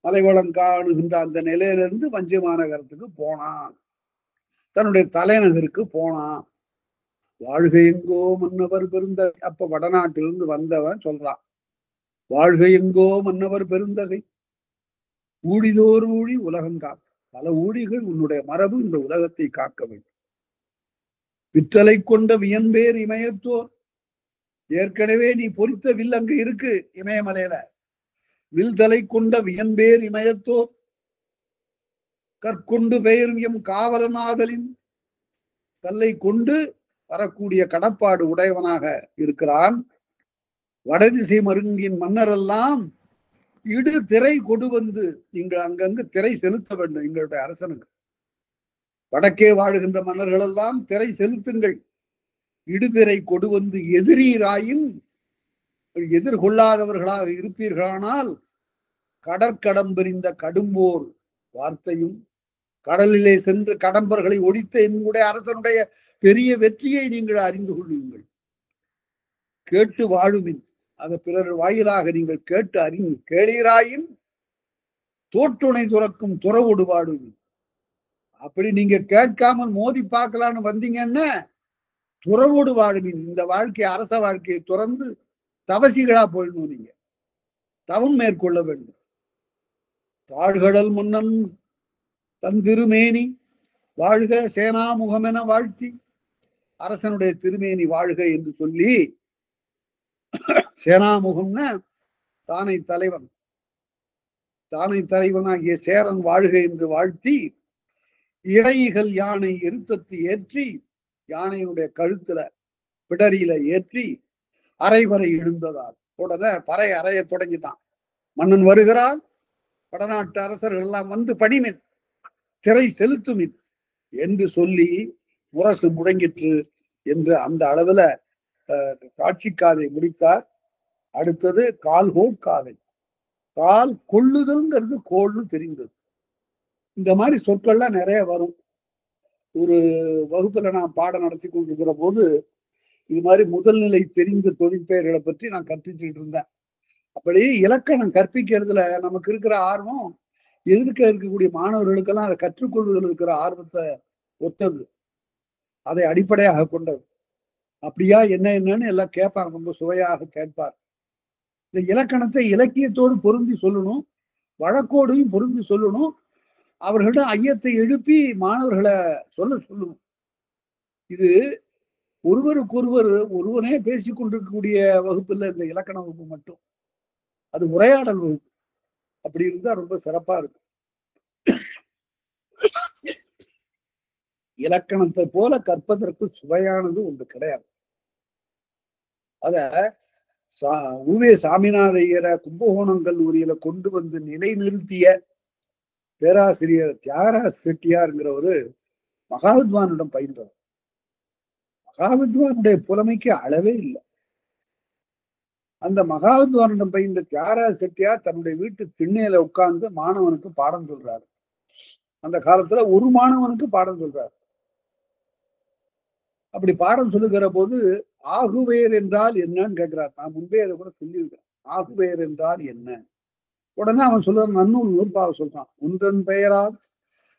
மலைவளம் காணுகின்ற அந்த நிலையிலிருந்து வஞ்சி மாநகரத்துக்கு போனான், தன்னுடைய தலைநகருக்கு போனான். வாழ்க எங்கோ மன்னவர் பெருந்தகை. அப்ப வடநாட்டிலிருந்து வந்தவன் சொல்றான், வாழ்க எங்கோ மன்னவர் பெருந்தகை ஊழிதோர் ஊழி உலகம் காக்க. பல ஊழிகள் உன்னுடைய மரபு இந்த உலகத்தை காக்க வேண்டும். விற்றலை கொண்ட வியன்பேர் இமயத்தோர், ஏற்கனவே நீ பொறித்த வில் அங்கு இருக்கு இமயமலையில. வில் தலை கொண்ட வியன்பேர் இமயத்தோர் கற்கொண்டு பெயரும் எம் காவலனாதலின், கல்லை கொண்டு வரக்கூடிய கடப்பாடு உடையவனாக இருக்கிறான். வடதிசை மருங்கின் மன்னரெல்லாம் இடு திரை கொடு வந்து, நீங்கள் அங்கங்கு திரை செலுத்த வேண்டும் எங்களுடைய அரசனுக்கு. வடக்கே வாழுகின்ற மன்னர்கள் எல்லாம் திரை செலுத்துங்கள். இடுதிரை கொடு வந்து எதிரீராயின், எதிர்கொள்ளாதவர்களாக இருப்பீர்களானால் கடற்கடம்பெறிந்த கடும்போர் வார்த்தையும், கடலிலே சென்று கடம்பர்களை ஒழித்த என்னுடைய அரசனுடைய பெரிய வெற்றியை நீங்கள் அறிந்து கொள்ளுங்கள். கேட்டு வாழுமின், அதை பிறர் வாயிலாக நீங்கள் கேட்டு அறிந்து கேளீராயின் தோற்றுணை துறக்கும் துறவோடு வாழுமின். அப்படி நீங்க கேட்காமல் மோதி பார்க்கலான்னு வந்தீங்கன்னா துறவோடு வாழுமின். இந்த வாழ்க்கை அரச வாழ்க்கையை துறந்து தவசிகளா போயிடணும், நீங்க தவம் மேற்கொள்ள வேண்டும். தாழ்கடல் முன்னன் தன் திருமேனி வாழ்க சேனாமுகம் என வாழ்த்தி, அரசனுடைய திருமேனி வாழ்க என்று சொல்லி, சேனாமுகம்னா தானை தலைவன், தானை தலைவனாகிய சேரன் வாழ்க என்று வாழ்த்தி, இறைகள் யானை இருத்தத்து ஏற்றி, யானையுடைய கழுத்துல பிடரியில ஏற்றி அரைவரை எழுந்ததால் உடனே பறை அறைய தொடங்கிட்டான். மன்னன் வருகிறான், வடநாட்டு அரசர்கள் எல்லாம் வந்து பணிமின், திரை செலுத்துமின் என்று சொல்லி முரசு முழங்கிற்று என்று அந்த அளவுல காட்சி காதை முடித்தார். அடுத்தது கால்கோள் காதை. கால் கொள்ளுதல்ங்கிறது கோள்னு தெரிந்தது. இந்த மாதிரி சொற்கள்லாம் நிறைய வரும். ஒரு வகுப்புல நான் பாடம் நடத்தி கொண்டிருக்கிற போது இது மாதிரி முதல் நிலை தெரிந்த தொழிற்பெயர்களை பற்றி நான் கற்பிச்சுட்டு இருந்தேன். அப்படி இலக்கணம் கற்பிக்கிறதுல நமக்கு இருக்கிற ஆர்வம் எதிர்க்க இருக்கக்கூடிய மாணவர்களுக்கெல்லாம் அதை கற்றுக்கொள்வதில் இருக்கிற ஆர்வத்தை ஒத்தது, அதை அடிப்படையாக கொண்டது. அப்படியா என்னன்னு எல்லாம் கேட்பாங்க, ரொம்ப சுவையாக கேட்பார். இந்த இலக்கணத்தை இலக்கியத்தோடு பொருந்தி சொல்லணும், வழக்கோடையும் பொருந்தி சொல்லணும். அவர்களிடம் ஐயத்தை எழுப்பி மாணவர்களை சொல்லணும். இது ஒருவருக்கொருவர் ஒருவனே பேசிக் கொண்டிருக்கக்கூடிய வகுப்பு இல்லை இந்த இலக்கண வகுப்பு மட்டும், அது உரையாடல் வகுப்பு. அப்படி இருந்தா ரொம்ப சிறப்பா இருக்கும். இலக்கணத்தை போல கற்பதற்கு சுவையானது ஒன்று கிடையாது. அத உவே சாமிநாதையரை கும்பகோணம் கல்லூரியில கொண்டு வந்து நிலைநிறுத்திய பேராசிரியர் தியாகராஜ் செட்டியார்ங்கிறவரு மகாவித்வானிடம் பயின்றவர். மகாவித்வானுடைய புலமைக்கு அளவே இல்லை. அந்த மகாவித்வானிடம் போய் இந்த தியாகராஜ செட்டியார் தன்னுடைய வீட்டு திண்ணையில உட்கார்ந்து மாணவனுக்கு பாடம் சொல்றாரு. அந்த காலத்துல ஒரு மாணவனுக்கு பாடம் சொல்றாரு. அப்படி பாடம் சொல்லுகிற போது ஆகுவேர் என்றால் என்னன்னு கேட்கிறார். நான் முன்பே அதை கூட சொல்லியிருக்கேன். ஆகுவேர் என்றால் என்ன? உடனே அவன் சொல்ற நன்னூல் நூற்பாவை சொல்றான். ஒன்றன் பெயரால்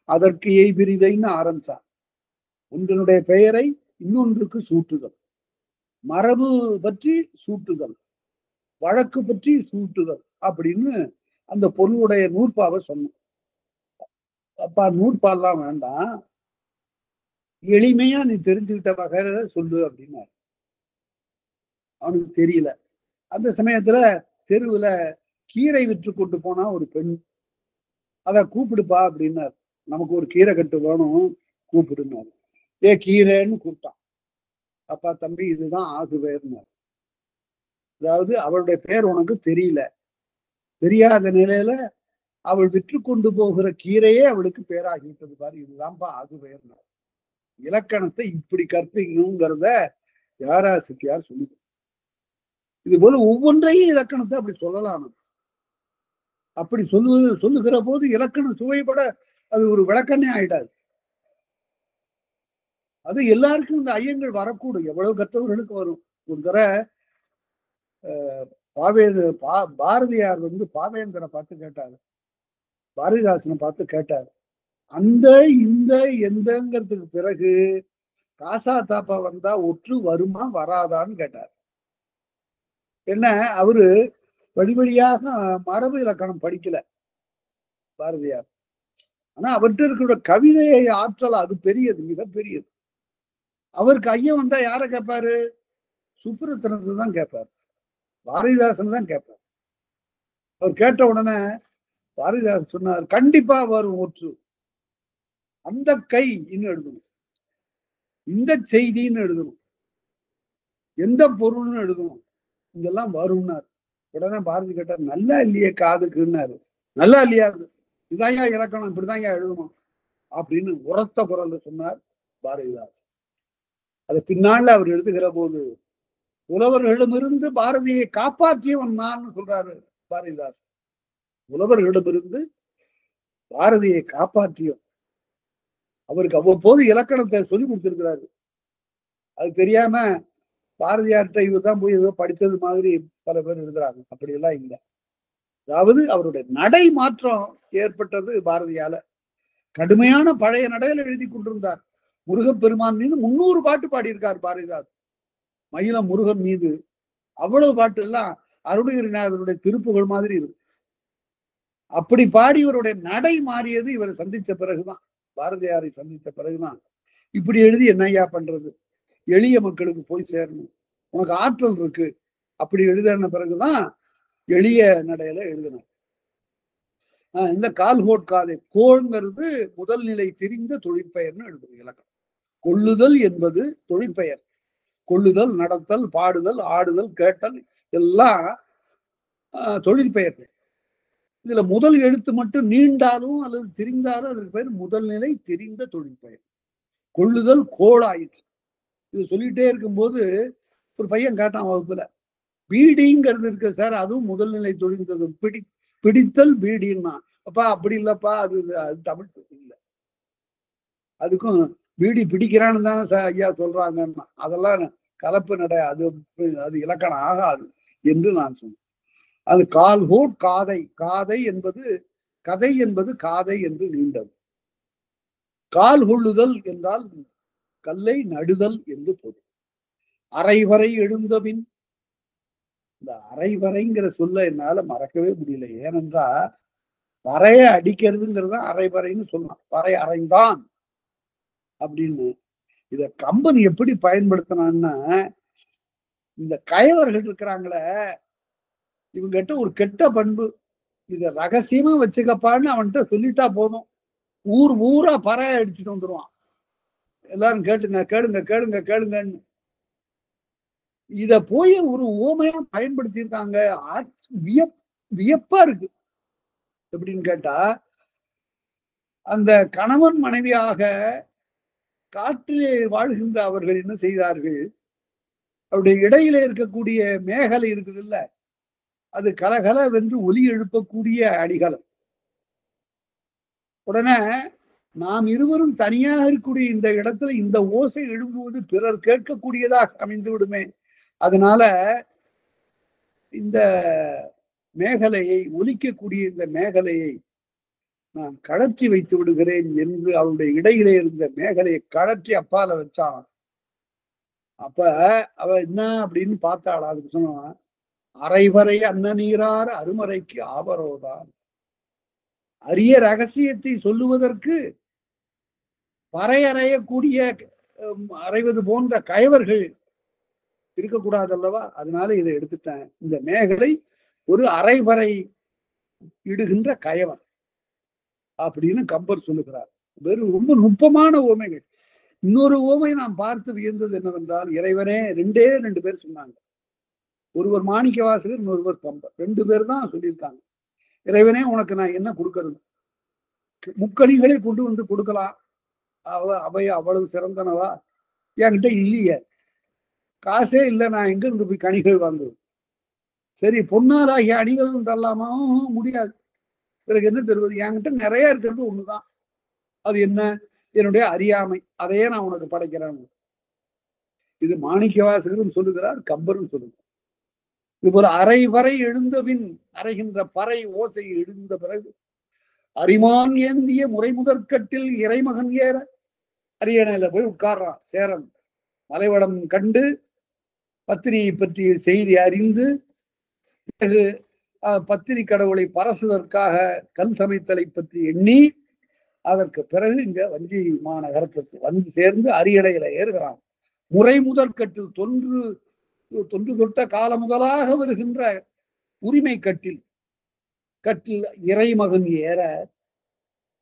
அதற்கு எய்பிரிதைன்னு ஆரம்பிச்சான். ஒன்றனுடைய பெயரை இன்னொன்றுக்கு சூட்டுதல், மரபு பற்றி சூட்டுதல், வழக்கு பற்றி சூட்டுதல் அப்படின்னு அந்த பொருளுடைய நூற்பாவை சொன்னான். அப்பா நூற்பாலாம் வேண்டாம், எளிமையா நீ தெரிஞ்சுக்கிட்ட வகையில சொல்லு அப்படின்னாரு. அவனுக்கு தெரியல. அந்த சமயத்துல தெருவுல கீரை விற்று கொண்டு போனா ஒரு பெண், அத கூப்பிடுப்பா அப்படின்னாரு. நமக்கு ஒரு கீரை கட்டு வேணும், கூப்பிடுனாரு. கீரைன்னு கூப்பிட்டான். அப்பா தம்பி இதுதான் ஆகுவேர்னாரு. அதாவது அவளுடைய பேர் உனக்கு தெரியல, தெரியாத நிலையில அவள் விற்று கொண்டு போகிற கீரையே அவளுக்கு பேராகிவிட்டது பாரு, இதுதான்ப்பா ஆகுவேர்னாரு. இலக்கணத்தை இப்படி கற்பிக்கணுங்கிறத யாரா செட்டியார் சொல்லுது. இது போல ஒவ்வொன்றையும் இலக்கணத்தை அப்படி சொல்லலாம். அப்படி சொல்லுகிற போது இலக்கணம் சுவைப்பட அது ஒரு விளக்கண்ணே ஆயிடாது. அது எல்லாருக்கும் இந்த ஐயங்கள் வரக்கூடும், எவ்வளவு கற்றவர்களுக்கு வரும். ஒரு தடவை பாரதியார் பாவேந்தரை பார்த்து கேட்டாரு, பாரதிதாசனை பார்த்து கேட்டாரு, அந்த இந்த எந்தங்கிறதுக்கு பிறகு காசா தாப்பா வந்தா ஒற்று வருமா வராதான்னு கேட்டார். என்ன, அவரு வழிவழியாக மரபு இலக்கணம் படிக்கல பாரதியார். ஆனா அவர்கிட்ட இருக்கிற கவிதையை ஆற்றல் அது பெரியது, மிக பெரியது. அவருக்கு ஐயம் வந்தா யார கேட்பாரு? சுப்புரத்தனத்தை தான் கேட்பாரு, பாரதிதாசன் தான் கேட்பார். அவர் கேட்ட உடனே பாரதிதாசன் சொன்னார், கண்டிப்பா வரும் ஒற்று. அந்த கை இன்னும் எழுதணும், இந்த செய்தின்னு எழுதணும், எந்த பொருள்னு எழுதணும், இதெல்லாம் வரும்னாரு. உடனே பாரதி கேட்டார், நல்லா இல்லையே காதுக்குன்னாரு. நல்லா இல்லையா, இதாயா இலக்கணம், இப்படிதான் எழுதணும் அப்படின்னு உரத்த குரல்ல சொன்னார் பாரதிதாசன். அது பின்னால அவர் எழுதுகிற போது, புலவர்களிடமிருந்து பாரதியை காப்பாற்றியவன் நான் சொல்றாரு பாரதிதாசன். புலவர்களிடமிருந்து பாரதியை காப்பாற்றியவன். அவருக்கு அவ்வப்போது இலக்கணத்தை சொல்லி கொடுத்திருக்கிறாரு. அது தெரியாம பாரதியார்கிட்ட இவர்தான் போய் ஏதோ படிச்சது மாதிரி பல பேர் எழுதுறாங்க. அப்படி எல்லாம் இல்லை. அதாவது அவருடைய நடை மாற்றம் ஏற்பட்டது பாரதியால. கடுமையான பழைய நடையில எழுதி கொண்டிருந்தார். முருகப்பெருமான் மீது 300 பாட்டு பாடியிருக்கார் பாரதிதாசன். மயிலம் முருகன் மீது அவ்வளவு பாட்டு எல்லாம் அருணகிரிநாதருடைய திருப்புகள் மாதிரி இருக்கு. அப்படி பாடி இவருடைய நடை மாறியது இவரை சந்திச்ச பிறகுதான், பாரதியாரை சந்தித்த பிறகுதான். இப்படி எழுதி என்னையா பண்றது, எளிய மக்களுக்கு போய் சேரணும், உனக்கு ஆற்றல் இருக்கு, அப்படி எழுதின பிறகுதான் எளிய நடையில எழுதினார். இந்த கால்கோட் காதை, கோள்ங்கிறது முதல் நிலை தெரிந்த தொழிற்பெயர்னு எழுதும் இலக்கணம். கொள்ளுதல் என்பது தொழிற்பெயர். கொள்ளுதல், நடத்தல், பாடுதல், ஆடுதல், கேட்டல் எல்லாம் தொழிற்பெயர். இதுல முதல் எழுத்து மட்டும் நீண்டாலும் அல்லது தெரிந்தாலும் அதற்கு பேர் முதல் நிலை தெரிந்த தொழிற்பெயர். கொள்ளுதல் கோளாயிற்று. இது சொல்லிட்டே இருக்கும்போது ஒரு பையன் கேட்டான் வகுப்புல, பீடிங்கிறது இருக்கு சார், அதுவும் முதல் நிலை தொழிந்தது, பிடித்தல் பீடின்னா. அப்பா அப்படி இல்லப்பா, அது தமிழ் இல்லை, அதுக்கும் பீடி பிடிக்கிறான்னு தானே சார் ஐயா சொல்றாங்கன்னா, அதெல்லாம் கலப்பு நடை, அது இலக்கணம் ஆகாது என்று நான் சொன்னேன். அது கால்கோட் காதை, காதை என்பது கதை என்பது காதை என்று நீண்டது. கால் கொள்ளுதல் என்றால் கல்லை நடுதல் என்று பொருள். அரைவரை எழுந்தபின், இந்த அரைவரைங்கிற சொல்ல என்னால மறக்கவே முடியல. ஏனென்றா வரைய அடிக்கிறதுங்கிறது அரைவரைன்னு சொல்லலாம். வரை அரைந்தான் அப்படின்னு. இத கம்பன் எப்படி பயன்படுத்தினான்னா, இந்த கயவர்கள் இருக்கிறாங்களே, இவங்கிட்ட ஒரு கெட்ட பண்பு, இத ரகசியமா வச்சுக்கப்பான்னு அவன்கிட்ட சொல்லிட்டா போதும், ஊர் ஊரா பறைய அடிச்சுட்டு வந்துருவான். எல்லாரும் கேட்டுங்க, கேளுங்க கேளுங்க கேளுங்கன்னு. இத போய் ஒரு ஊமையா பயன்படுத்தியிருக்காங்க. வியப்பா இருக்கு. எப்படின்னு கேட்டா, அந்த கணவன் மனைவியாக காற்றிலே வாழ்கின்ற அவர்கள் என்ன செய்தார்கள், அவருடைய இடையில இருக்கக்கூடிய மேகலை இருக்குது இல்ல, அது கலகலவென்று ஒலி எழுப்பக்கூடிய அடிகலம். உடனே நாம் இருவரும் தனியாக இருக்கக்கூடிய இந்த இடத்துல இந்த ஓசை எழும்புவது பிறர் கேட்கக்கூடியதாக அமைந்து விடுமே. அதனால இந்த மேகலையை, ஒலிக்கக்கூடிய இந்த மேகலையை நான் கழற்றி வைத்து விடுகிறேன் என்று அவருடைய இடையிலே இருந்த மேகலையை கழற்றி அப்பால வச்சான். அப்ப அவ என்ன அப்படின்னு பார்த்தாளா, அதுக்கு சொன்னான், அரைவரை அன்ன நீரார் அருமறைக்கு ஆபரோதான். அரிய ரகசியத்தை சொல்லுவதற்கு பறையறையக்கூடிய அறைவது போன்ற கயவர்கள் இருக்கக்கூடாது அல்லவா, அதனால இதை எடுத்துட்டேன். இந்த மேகலை ஒரு அரைவரை இடுகின்ற கயவன் அப்படின்னு கம்பர் சொல்லுகிறார். வெறும் ரொம்ப நுட்பமான ஓமைகள். இன்னொரு ஓமை நாம் பார்த்து வியந்தது என்னவென்றால், இறைவனே ரெண்டே ரெண்டு பேர் சொன்னாங்க. ஒருவர் மாணிக்க வாசகர், இன்னொருவர் கம்பர். ரெண்டு பேர் தான் சொல்லியிருக்காங்க. இறைவனே உனக்கு நான் என்ன கொடுக்கறது, முக்கணிகளை கொண்டு வந்து கொடுக்கலாம், அவை அவ்வளவு சிறந்தனவா, என்கிட்ட இல்லையே, காசே இல்லை, நான் எங்க இருந்து போய் கனிகள் வாங்குவேன். சரி, பொன்னாராகிய அணிகளும் தரலாமா, முடியாது. பிறகு என்ன தருவது, என்கிட்ட நிறைய இருக்கிறது ஒண்ணுதான், அது என்ன, என்னுடைய அறியாமை, அதையே நான் உனக்கு படைக்கிறேன். இது மாணிக்க வாசகரும் சொல்லுகிறார், கம்பரும் சொல்லுகிறார். இது ஒரு அரை வரை எழுந்தபின், அறைகின்ற பறை ஓசை எழுந்த பிறகு அரிமான் ஏந்திய முறை முதற்கட்டில் இறைமகன் ஏற அரியணையில போய் உட்கார்றான் சேரன். மலைவடம் கண்டு பத்திரியை பற்றிய செய்தி அறிந்து பிறகு பத்திரி கடவுளை பரசுவதற்காக கல் சமைத்தலை பற்றி எண்ணி அதற்கு பிறகு இங்க வஞ்சி மாநகரத்திற்கு வந்து சேர்ந்து அரியணையில ஏறுகிறான். முறை முதற்கட்டில் தொன்று தொட்ட காலம் முதலாக வருகின்ற உரிமை கட்டில் இறைமகன் ஏற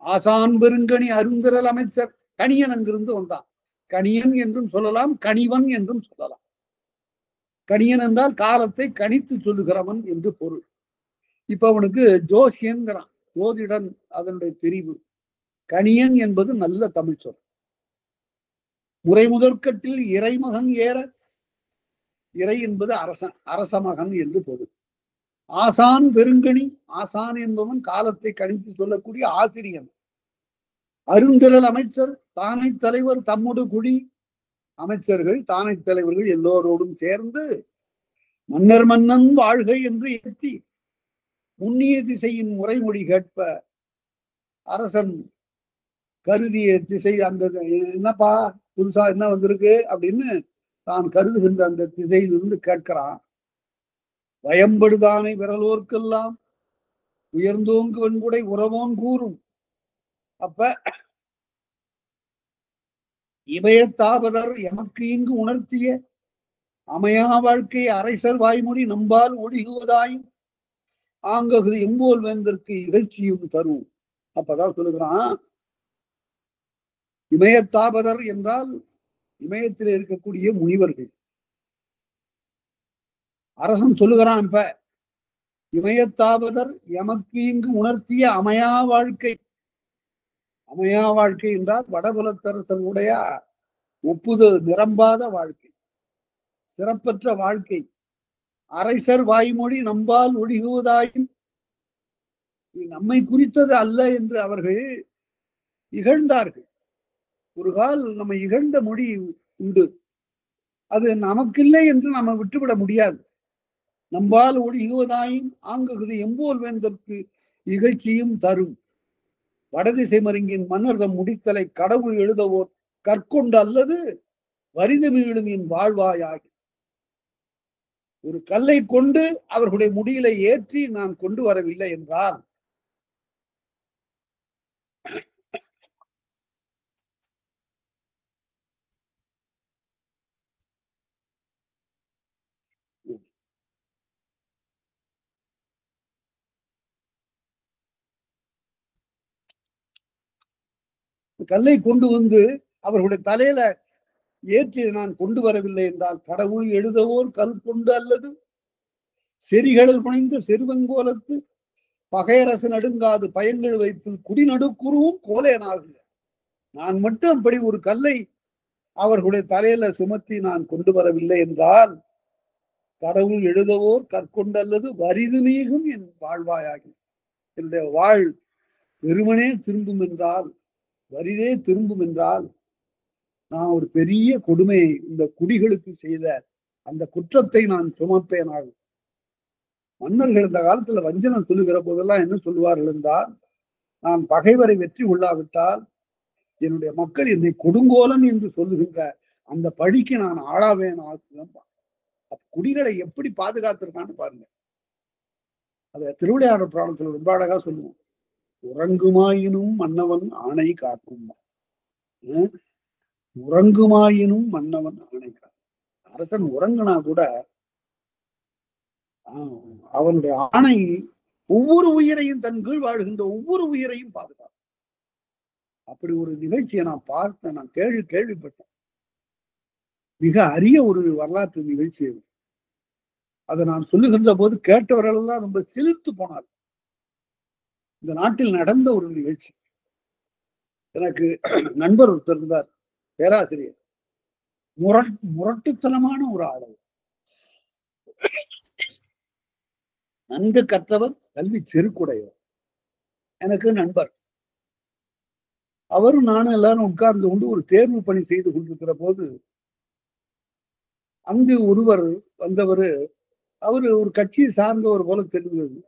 ஆசான் பெருங்கணி அருந்திரல் அமைச்சர் கணியன் அங்கிருந்து வந்தான். கணியன் என்றும் சொல்லலாம், கணிவன் என்றும் சொல்லலாம். கணியன் என்றால் காலத்தை கணித்து சொல்லுகிறவன் என்று பொருள். இப்ப அவனுக்கு ஜோசியன்கிறான், ஜோதிடன் அதனுடைய பிரிவு. கணியன் என்பது நல்ல தமிழ் சொல். முறை முதற்கட்டில் இறைமகன் ஏற, இறை என்பது அரசன், அரசமகன் என்று பொருள். ஆசான் பெருங்கணி, ஆசான் என்பவன் காலத்தை கணித்து சொல்லக்கூடிய ஆசிரியன். அருந்திரல் அமைச்சர், தானை தலைவர் தம்முடு குழி, அமைச்சர்கள் தானை தலைவர்கள் எல்லோரோடும் சேர்ந்து மன்னர் மன்னன் வாழ்க என்று ஏற்றி முன்னிய திசையின் முறைமொழி கேட்ப அரசன் கருதிய திசை, அந்த என்னப்பா புதுசா என்ன வந்திருக்கு அப்படின்னு தான் கருதுகின்ற அந்த திசையிலிருந்து கேட்கிறான். பயம்படுதானை விரலோர்க்கெல்லாம் உயர்ந்தோங்கு வெண்குடை உறவோன் கூறும். அப்ப இமயத்தாபதர் எமக்கு இங்கு உணர்த்திய அமையா வாழ்க்கை அரைசர் வாய்மொழி நம்பால் ஒழுகுவதாயும் ஆங்ககுது எம்போல் வேந்தற்கு இகழ்ச்சியும் தரும். அப்பதான் சொல்லுகிறான், இமயத்தாபதர் என்றால் இமயத்தில் இருக்கக்கூடிய முனிவர்கள். அரசன் சொல்லுகிறான், இப்ப இமயத்தாபதர் எமக்கு இங்கு உணர்த்திய அமையா வாழ்க்கை. அமையா வாழ்க்கை என்றால் வடபுலத்தரசனுடைய ஒப்புதல் நிரம்பாத வாழ்க்கை, சிறப்பற்ற வாழ்க்கை. அரைசர் வாய்மொழி நம்பால் ஒழிகுவதாயும், நம்மை குறித்தது அல்ல என்று அவர்கள் இகழ்ந்தார்கள். ஒரு கால் நம்ம இகழ்ந்த மொழி உண்டு, அது நமக்கில்லை என்று நம்ம விட்டுவிட முடியாது. நம்பால் ஒழிகுவதாயும் ஆங்குகுது எம்போல் வேந்தற்கு இகழ்ச்சியும் தரும். வடதிசை மருங்கின் மன்னர்தம் முடித்தலை கடவுள் எழுதவோர் கற்கொண்டு அல்லது வரிதமிழும் என் வாழ்வாயாகி. ஒரு கல்லை கொண்டு அவர்களுடைய முடியிலை ஏற்றி நான் கொண்டு வரவில்லை என்றால் கல்லை கொண்டு வந்து அவர்களுடைய தலையில ஏற்றி நான் கொண்டு வரவில்லை என்றால் கடவுள் எழுதவோர் கல் கொண்டு அல்லது செரிகளில் புனைந்த செருவங்கோலத்து பகையரசு நடுங்காது பயன்கள் வைப்பில் குடிநடுக்குருவும் கோலேனாகுக. நான் மட்டும் அப்படி ஒரு கல்லை அவர்களுடைய தலையில சுமத்தி நான் கொண்டு வரவில்லை என்றால் கடவுள் எழுதவோர் கற்கொண்டல்லது வரிது நீகும் என் வாழ்வாயாகி, என்னுடைய வாழ் வெறுமனே திரும்பும் என்றால், வரிதே திரும்பும் என்றால், நான் ஒரு பெரிய கொடுமையை இந்த குடிகளுக்கு செய்த அந்த குற்றத்தை நான் சுமப்பேனாகும். மன்னர்கள் இந்த காலத்துல வஞ்சனம் சொல்லுகிற போதெல்லாம் என்ன சொல்லுவார்கள் என்றால், நான் பகைவரை வெற்றி கொள்ளாவிட்டால் என்னுடைய மக்கள் என்னை கொடுங்கோலன் என்று சொல்லுகின்ற அந்த பழிக்கு நான் ஆளாவேன். குடிகளை எப்படி பாதுகாத்திருக்கான்னு பாருங்க. அத திருவிளையாடல் புராணத்துல ரொம்ப அழகா சொல்லுவோம். உறங்குமாயினும் மன்னவன் ஆணை காக்கும். உறங்குமாயினும் மன்னவன் ஆணை காக்கும். அரசன் உறங்குனா கூட அவனுடைய ஆணை ஒவ்வொரு உயிரையும், தன் கீழ் வாழ்கின்ற ஒவ்வொரு உயிரையும் பாதுகாக்கும். அப்படி ஒரு நிகழ்ச்சியை நான் பார்த்தேன், நான் கேள்விப்பட்டேன். மிக அரிய ஒரு வரலாற்று நிகழ்ச்சி அது. அதை நான் சொல்லுகின்ற போது கேட்டவர்கள் எல்லாம் ரொம்ப சிலிர்த்து போனார். இந்த நாட்டில் நடந்த ஒரு நிகழ்ச்சி. எனக்கு நண்பர் ஒருத்தர் இருந்தார், பேராசிரியர். முரட்டுத்தனமான ஒரு ஆளு, நன்கு கற்றவர், கல்வி செருக்குடையவர். எனக்கு நண்பர். அவரும் நானும் எல்லாரும் உட்கார்ந்து கொண்டு ஒரு தேர்வு பணி செய்து கொண்டிருக்கிற போது அங்கு ஒருவர் வந்தவர், அவரு ஒரு கட்சியை சார்ந்தவர் போல தெரிந்தது.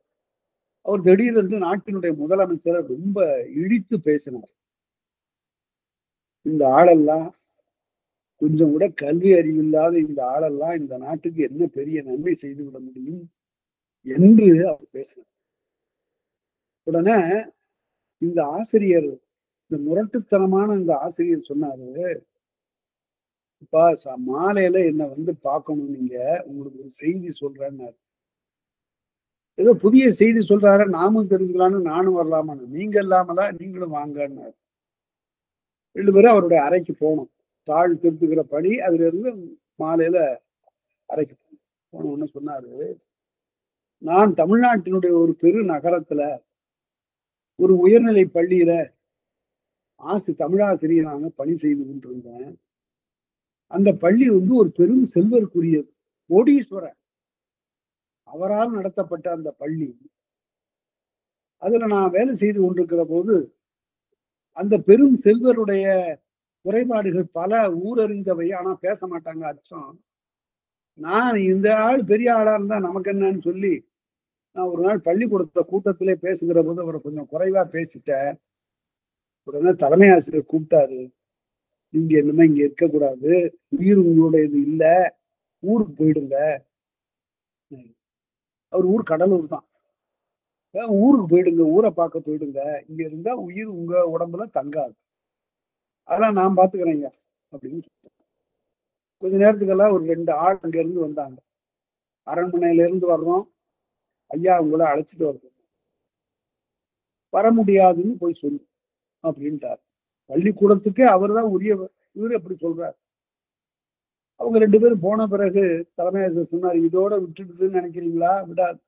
அவர் திடீரென்று நாட்டினுடைய முதலமைச்சரை ரொம்ப இழித்து பேசினார். இந்த ஆளெல்லாம், கொஞ்சம் கூட கல்வி அறிவில்லாத இந்த ஆளெல்லாம் இந்த நாட்டுக்கு என்ன பெரிய நன்மை செய்து விட முடியும் என்று அவர் பேசினார். உடனே இந்த ஆசிரியர், இந்த முரட்டுத்தனமான இந்த ஆசிரியர் சொன்னாரு, இப்ப மாலையில என்ன வந்து பார்க்கணும், நீங்க உங்களுக்கு ஒரு செய்தி சொல்றேன்னாரு. ஏதோ புதிய செய்தி சொல்றாரு, நாமும் தெரிஞ்சுக்கலான்னு நானும் வரலாமா, நீங்க இல்லாமலா, நீங்களும் வாங்கன்னாரு. 2 பேரும் அவருடைய அறைக்கு போனோம். தாழ் திருத்துக்கிற படி, அதுல இருந்து மாலையில அறைக்கு போனோம்னு சொன்னாரு, நான் தமிழ்நாட்டினுடைய ஒரு பெரு நகரத்துல ஒரு உயர்நிலை பள்ளியில தமிழாசிரியராக பணி செய்து கொண்டிருந்தேன். அந்த பள்ளி வந்து ஒரு பெரும் செல்வருக்குரியது, கோடீஸ்வரர் அவரால் நடத்தப்பட்ட அந்த பள்ளி. அதுல நான் வேலை செய்து கொண்டிருக்கிற போது அந்த பெரும் செல்வருடைய குறைபாடுகள் பல ஊரறிந்தவை, ஆனா பேச மாட்டாங்க, அச்சம். நான் இந்த ஆள் பெரிய ஆளா இருந்தா நமக்கு என்னன்னு சொல்லி நான் ஒரு நாள் பள்ளிக்கூடத்துல கூட்டத்திலே பேசுகிற போது அவரை கொஞ்சம் குறைவா பேசிட்டேன். உடனே தலைமை ஆசிரியர் கூப்பிட்டாரு, நீங்க என்னமே இங்க இருக்கக்கூடாது, உயிர் உங்களுடைய இது இல்ல, ஊருக்கு போயிடுங்க. அவர் ஊர் கடலூர் தான். ஊருக்கு போயிடுங்க, ஊரை பார்க்க போயிடுங்க, இங்க இருந்தா உயிர் உங்க உடம்புல தங்காது, அதெல்லாம் நான் பாத்துக்கிறேங்க அப்படின்னு சொல்லிட்டேன். கொஞ்ச நேரத்துக்கெல்லாம் ஒரு 2 ஆள் அங்க இருந்து வந்தாங்க. அரண்மனையில இருந்து வர்றோம் ஐயா, உங்களை அழைச்சிட்டு வருது. வர முடியாதுன்னு போய் சொல்லு அப்படின்ட்டார். பள்ளிக்கூடத்துக்கே அவர் தான் உரியவர், இவரு எப்படி சொல்றாரு. அவங்க 2 பேரும் போன பிறகு தலைமை ஆசிரியர் சொன்னார், இதோட விட்டுடுதுன்னு நினைக்கிறீங்களா, விடாது,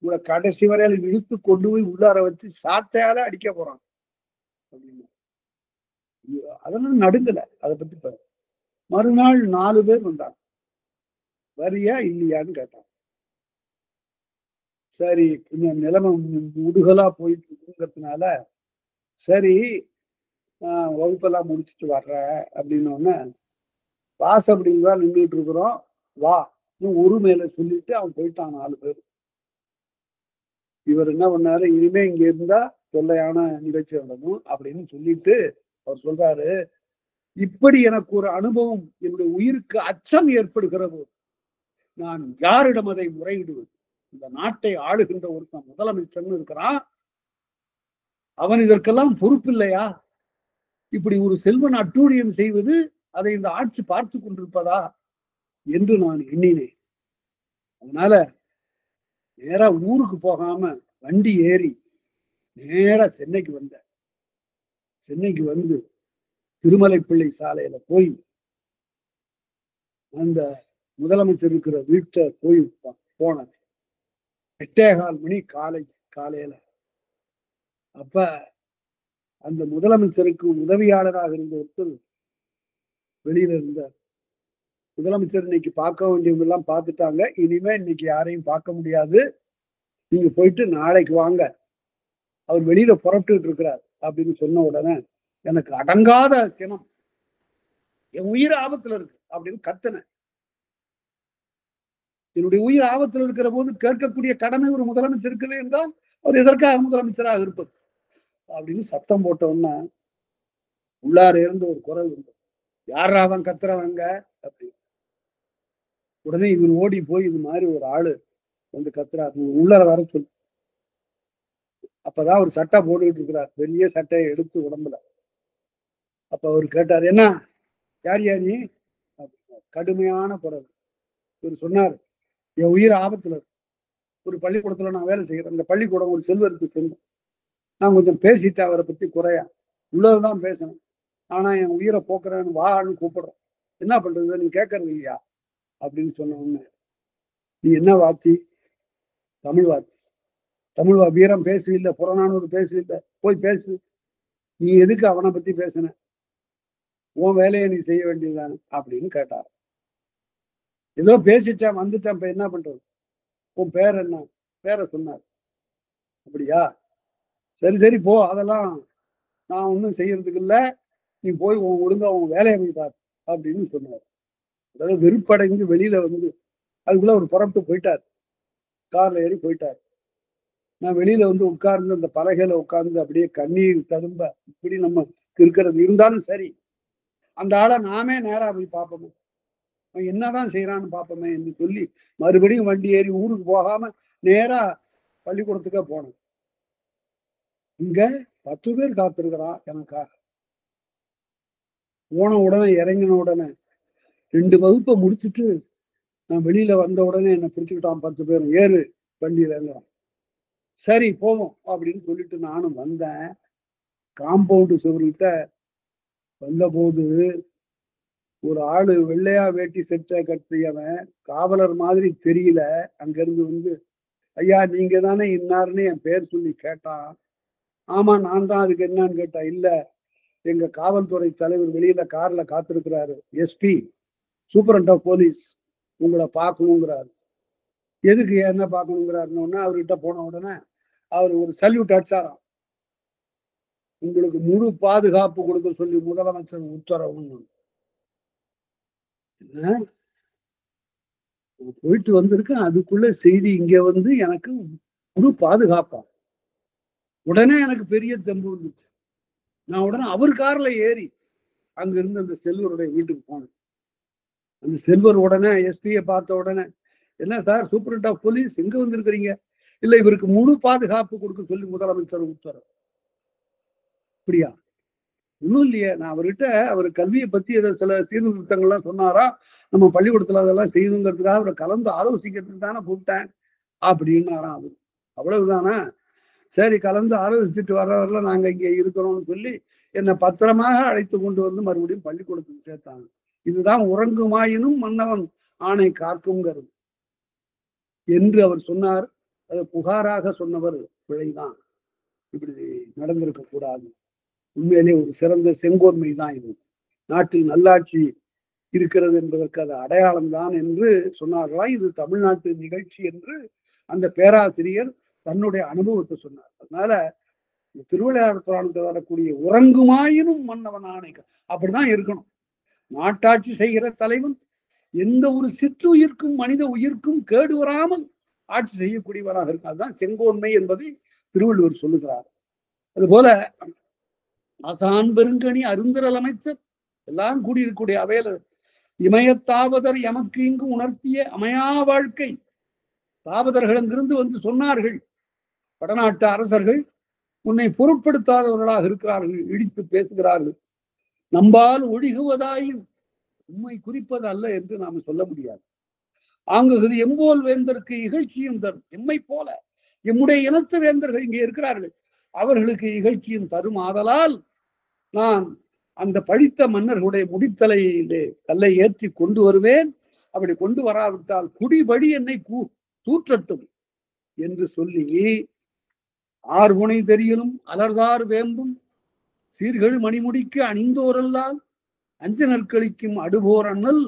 உங்களை கடைசி வரையில இழுத்து கொண்டு போய் உள்ளார வச்சு சாட்டையால அடிக்க போறாங்க அப்படின்னு. அதெல்லாம் நடுங்கல, அதை பத்தி பாரு. மறுநாள் 4 பேர் வந்தாங்க, வரியா இல்லையான்னு கேட்டாங்க. சரி, கொஞ்சம் நிலைமை முடுகலா போயிட்டு இருக்குங்கிறதுனால சரி வகுப்பெல்லாம் முடிச்சுட்டு வர்றேன் அப்படின்னு வாசப்படிதான் நின்றுட்டு இருக்கிறோம், வா ஒரு மேல சொல்லிட்டு அவன் போயிட்டான். 4 பேர். இவர் என்ன பண்ணாரு, இனிமே இங்க இருந்தா தொல்லையான நிகழ்ச்சி நடக்கும் அப்படின்னு சொல்லிட்டு அவர் சொல்றாரு, இப்படி எனக்கு ஒரு அனுபவம், என்னுடைய உயிருக்கு அச்சம் ஏற்படுகிறது, நான் யாரிடம் அதை முறையிடுவது? இந்த நாட்டை ஆளுகின்ற ஒருத்தன் முதலமைச்சர்னு இருக்கிறான், அவன் இதற்கெல்லாம் பொறுப்பு இல்லையா? இப்படி ஒரு செல்வன் அட்டூழியம் செய்வது, அதை இந்த ஆட்சி பார்த்து கொண்டிருப்பதா என்று நான் எண்ணினேன். அதனால நேரா ஊருக்கு போகாம வண்டி ஏறி நேரா சென்னைக்கு வந்தேன். சென்னைக்கு வந்து திருமலைப்பிள்ளை சாலையில போய் அந்த முதலமைச்சர் இருக்கிற வீட்டை போய் போனேன். 8:15 மணி காலையில. அப்ப அந்த முதலமைச்சருக்கு உதவியாளராக இருந்த ஒருத்தர் வெளியில இருந்தார். முதலமைச்சர் இன்னைக்கு பார்க்க வேண்டியவங்க எல்லாம் பார்த்துட்டாங்க. இனிமே இன்னைக்கு யாரையும் பார்க்க முடியாது. நீங்க போயிட்டு நாளைக்கு வாங்க. அவர் வெளியில புறப்பட்டு இருக்கிறார் அப்படின்னு சொன்ன உடனே எனக்கு அடங்காத சினம். என் உயிர் ஆபத்துல இருக்கு அப்படின்னு கத்துனேன். என்னுடைய உயிர் ஆபத்தில் இருக்கிற போது கேட்கக்கூடிய கடமை ஒரு முதலமைச்சர் இருக்குது என்றால் அவர் எதற்காக முதலமைச்சராக இருப்பது அப்படின்னு சத்தம் போட்டோம்னா உள்ளார இருந்து ஒரு குரல் உண்டு. யாரா அவன் கத்துறவங்க அப்படின்னு. உடனே இவர் ஓடி போய் இது மாதிரி ஒரு ஆளு வந்து கத்துறாரு, உள்ளார வர சொல்லு. அப்பதான் அவர் சட்டை போட்டுக்கிட்டு இருக்கிறார், பெரிய சட்டையை எடுத்து உடம்புல. அப்ப அவர் கேட்டார், என்ன யார் யார் நீ? கடுமையான குரல். இவர் சொன்னார், என் உயிர் ஆபத்துல ஒரு பள்ளிக்கூடத்துல நான் வேலை செய்யறேன். அந்த பள்ளிக்கூடம் ஒரு செல்வருக்கு சொந்தம். நான் கொஞ்சம் பேசிட்டேன் அவரை பத்தி குறையா, உள்ளதுதான் பேசணும். ஆனா என் உயிரை போக்குறேன்னு வான்னு கூப்பிடுறேன். என்ன பண்றது, நீ கேட்கறது இல்லையா அப்படின்னு சொன்ன உடனே, நீ என்ன வாத்தி? தமிழ் வாத்தி. தமிழ் வீரம் பேசுவில்லை, புறநானூறு பேசுவில்லை, போய் பேசு. நீ எதுக்கு அவனை பத்தி பேசின? உன் வேலையை நீ செய்ய வேண்டியதுதானே அப்படின்னு கேட்டார். ஏதோ பேசிட்டேன் வந்துட்டேன், இப்ப என்ன பண்றது? உன் பேர் என்ன? பேரை சொன்னார். அப்படியா, சரி சரி போ, அதெல்லாம் நான் ஒன்றும் செய்யறதுக்கு இல்லை, நீ போய் உன் ஒழுங்கா உன் வேலையை போய் பார் அப்படின்னு சொன்னார். அதாவது வெறுப்படைஞ்சு வெளியில வந்து அதுக்குள்ள அவர் புறப்பட்டு போயிட்டார். கார்ல ஏறி போயிட்டார். நான் வெளியில வந்து உட்கார்ந்து அந்த பலகையில உட்கார்ந்து அப்படியே கண்ணீர் ததும்ப, இப்படி நம்ம இருக்கிறது இருந்தாலும் சரி, அந்த ஆளை நாமே நேரா போய் பார்ப்போமே, அவன் என்னதான் செய்யறான்னு பார்ப்போமே என்று சொல்லி மறுபடியும் வண்டி ஏறி ஊருக்கு போகாம நேரா பள்ளிக்கூடத்துக்கே போனேன். இங்க 10 பேர் காத்திருக்கிறான் எனக்காக. போன உடனே இறங்கின உடனே 2 வகுப்பை முடிச்சுட்டு நான் வெளியில வந்த உடனே என்னை பிடிச்சுக்கிட்டான் 10 பேரும். ஏறு வண்டியில இறங்குறான். சரி போவோம் அப்படின்னு சொல்லிட்டு நானும் வந்தேன். காம்பவுண்டு சுவர்கிட்ட வந்தபோது ஒரு ஆளு வெள்ளையா வேட்டி செட்டை கட்டியவன், காவலர் மாதிரி தெரியல, அங்க இருந்து வந்து, ஐயா நீங்க தானே இன்னார்னு என் பேர் சொல்லி கேட்டான். ஆமா நான் தான், அதுக்கு என்னன்னு கேட்டா, இல்ல எங்க காவல்துறை தலைவர் வெளியில கார்ல காத்திருக்கிறாரு, எஸ்பி சூப்பரண்ட் ஆஃப் போலீஸ் உங்களை பார்க்கணுங்கிறாரு. எதுக்கு என்ன பார்க்கணுங்கிறாருன்னு அவர்கிட்ட போன உடனே அவர் ஒரு சல்யூட் அடிச்சாராம். உங்களுக்கு முழு பாதுகாப்பு கொடுக்க சொல்லி முதலமைச்சர் உத்தரவுன்னு. போயிட்டு வந்திருக்கேன், அதுக்குள்ள செய்தி இங்க வந்து எனக்கு முழு பாதுகாப்பா. உடனே எனக்கு பெரிய தெம்பு வந்துச்சு. நான் உடனே அவர் கார்ல ஏறி அங்க இருந்து அந்த செல்வருடைய வீட்டுக்கு போனேன். அந்த செல்வர் உடனே எஸ்பியை பார்த்த உடனே, என்ன சார் சூப்பரண்ட் ஆஃப் போலீஸ் எங்க வந்திருக்கிறீங்க? இல்ல இவருக்கு முழு பாதுகாப்பு கொடுக்க சொல்லி முதலமைச்சர் உத்தரவு. அப்படியா? இன்னும் இல்லையே, நான் அவர்கிட்ட அவர் கல்வியை பத்தி சில சீர்திருத்தங்கள்லாம் சொன்னாரா, நம்ம பள்ளிக்கூடத்துல அதெல்லாம் செய்யணுங்கிறதுக்காக அவரை கலந்து ஆலோசிக்கிறதுக்கு தானே கூப்பிட்டேன் அப்படின்னாராம் அவரு. அவ்வளவுதானா? சரி கலந்து ஆலோசிச்சுட்டு வர்றவர்ல நாங்க இங்க இருக்கிறோம்னு சொல்லி என்னை பத்திரமாக அழைத்து கொண்டு வந்து மறுபடியும் பள்ளிக்கூடத்துக்கு சேர்த்தாங்க. இதுதான் உறங்குமாயினும் மன்னவன் ஆணை காக்குங்கிறது என்று அவர் சொன்னார். அது புகாராக சொன்னவர் பிழைதான். இப்படி நடந்திருக்க கூடாது. உண்மையிலே ஒரு சிறந்த செங்கோன்மை தான் இது. நாட்டில் நல்லாட்சி இருக்கிறது என்பதற்கு அது அடையாளம் தான் என்று சொன்னார்களா. இது தமிழ்நாட்டு நிகழ்ச்சி என்று அந்த பேராசிரியர் தன்னுடைய அனுபவத்தை சொன்னார். அதனால திருவிளையாடல் புராணத்தில் வரக்கூடிய உறங்குமாயினும் மன்னவன் ஆணை அப்படிதான் இருக்கணும். நாட்டாட்சி செய்கிற தலைவன் எந்த ஒரு சிற்றுயிர்க்கும் மனித உயிர்க்கும் கேடு வராமல் ஆட்சி செய்யக்கூடியவராக இருக்கும். அதுதான் செங்கோன்மை என்பதை திருவள்ளுவர் சொல்லுகிறார். அதுபோல ஆசான் பெருங்கணி அருந்திரல் அமைச்சர் எல்லாம் கூடியிருக்கக்கூடிய அவையில இமயத்தாவதர் எமக்கு இங்கு உணர்த்திய அமையா வாழ்க்கை. தாவதர்கள் அங்கிருந்து வந்து சொன்னார்கள், வடநாட்டு அரசர்கள் உன்னை பொருட்படுத்தாதவர்களாக இருக்கிறார்கள், இடித்து பேசுகிறார்கள், நம்பால் ஒழிகுவதாயும் உண்மை குறிப்பது அல்ல என்று நாம சொல்ல முடியாது. ஆங்குகிறது எம்போல் வேந்தருக்கு இகழ்ச்சியும் தரும். எம்மை போல எம்முடைய இனத்து வேந்தர்கள் இங்கே இருக்கிறார்கள், அவர்களுக்கு இகழ்ச்சியும் தரும். ஆதலால் நான் அந்த பழித்த மன்னர்களுடைய முடித்தலையிலே கல்லை ஏற்றி கொண்டு வருவேன். அப்படி கொண்டு வராவிட்டால் குடிபடி என்னை தூற்றட்டும் என்று சொல்லி, ஆர்முனை தெரியலும் அலர்தார் வேம்பும் சீர்கழு மணிமுடிக்கு அணிந்தோரெல்லாம் அஞ்சு நற்களிக்கும் அடுபோர் அண்ணல்.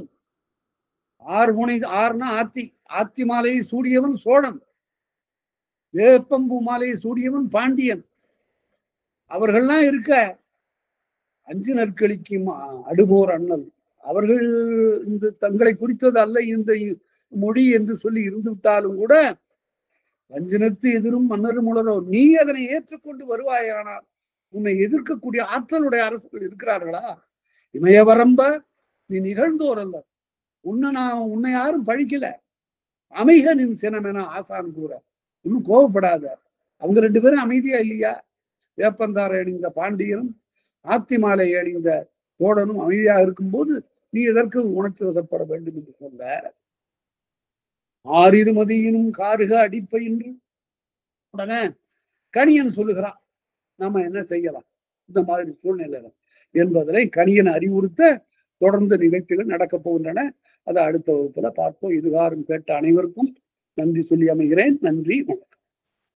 ஆறுனா ஆத்தி மாலையை சூடியவன் சோழன், வேப்பம்பூ மாலையை சூடியவன் பாண்டியன். அவர்கள்லாம் இருக்க அஞ்சு நற்களிக்கும் அடுபோர் அண்ணல். அவர்கள் இந்த தங்களை குறித்தது அல்ல இந்த மொழி என்று சொல்லி இருந்து விட்டாலும் கூட, வஞ்சனத்து எதிரும் மன்னரும் உளரோ, நீ அதனை ஏற்றுக்கொண்டு வருவாயானால் உன்னை எதிர்க்கக்கூடிய ஆற்றலுடைய அரசுகள் இருக்கிறார்களா? இமயவரம்ப நீ நிகழ்ந்தோர் அல்ல, உன்னை யாரும் பழிக்கல. அமைக நின் சினம் என ஆசான் கூற, இன்னும் கோவப்படாத. அவங்க 2 பேரும் அமைதியா இல்லையா? வேப்பந்தாரை அணிந்த பாண்டியனும் ஆத்தி மாலை அணிந்த சோழனும் அமைதியா இருக்கும்போது நீ எதற்கு உணர்ச்சி வசப்பட வேண்டும் என்று சொல்ல. ஆறிருமதியினும் காருக அடிப்பயின்று. உடனே கணியன் சொல்லுகிறான், நாம என்ன செய்யலாம் இந்த மாதிரி சூழ்நிலை என்பதனை கணியன் அறிவுறுத்த தொடர்ந்து நிகழ்ச்சிகள் நடக்க போகின்றன. அதை அடுத்த வகுப்புல பார்ப்போம். இதுகாரும் கேட்ட அனைவருக்கும் நன்றி சொல்லி அமைகிறேன். நன்றி.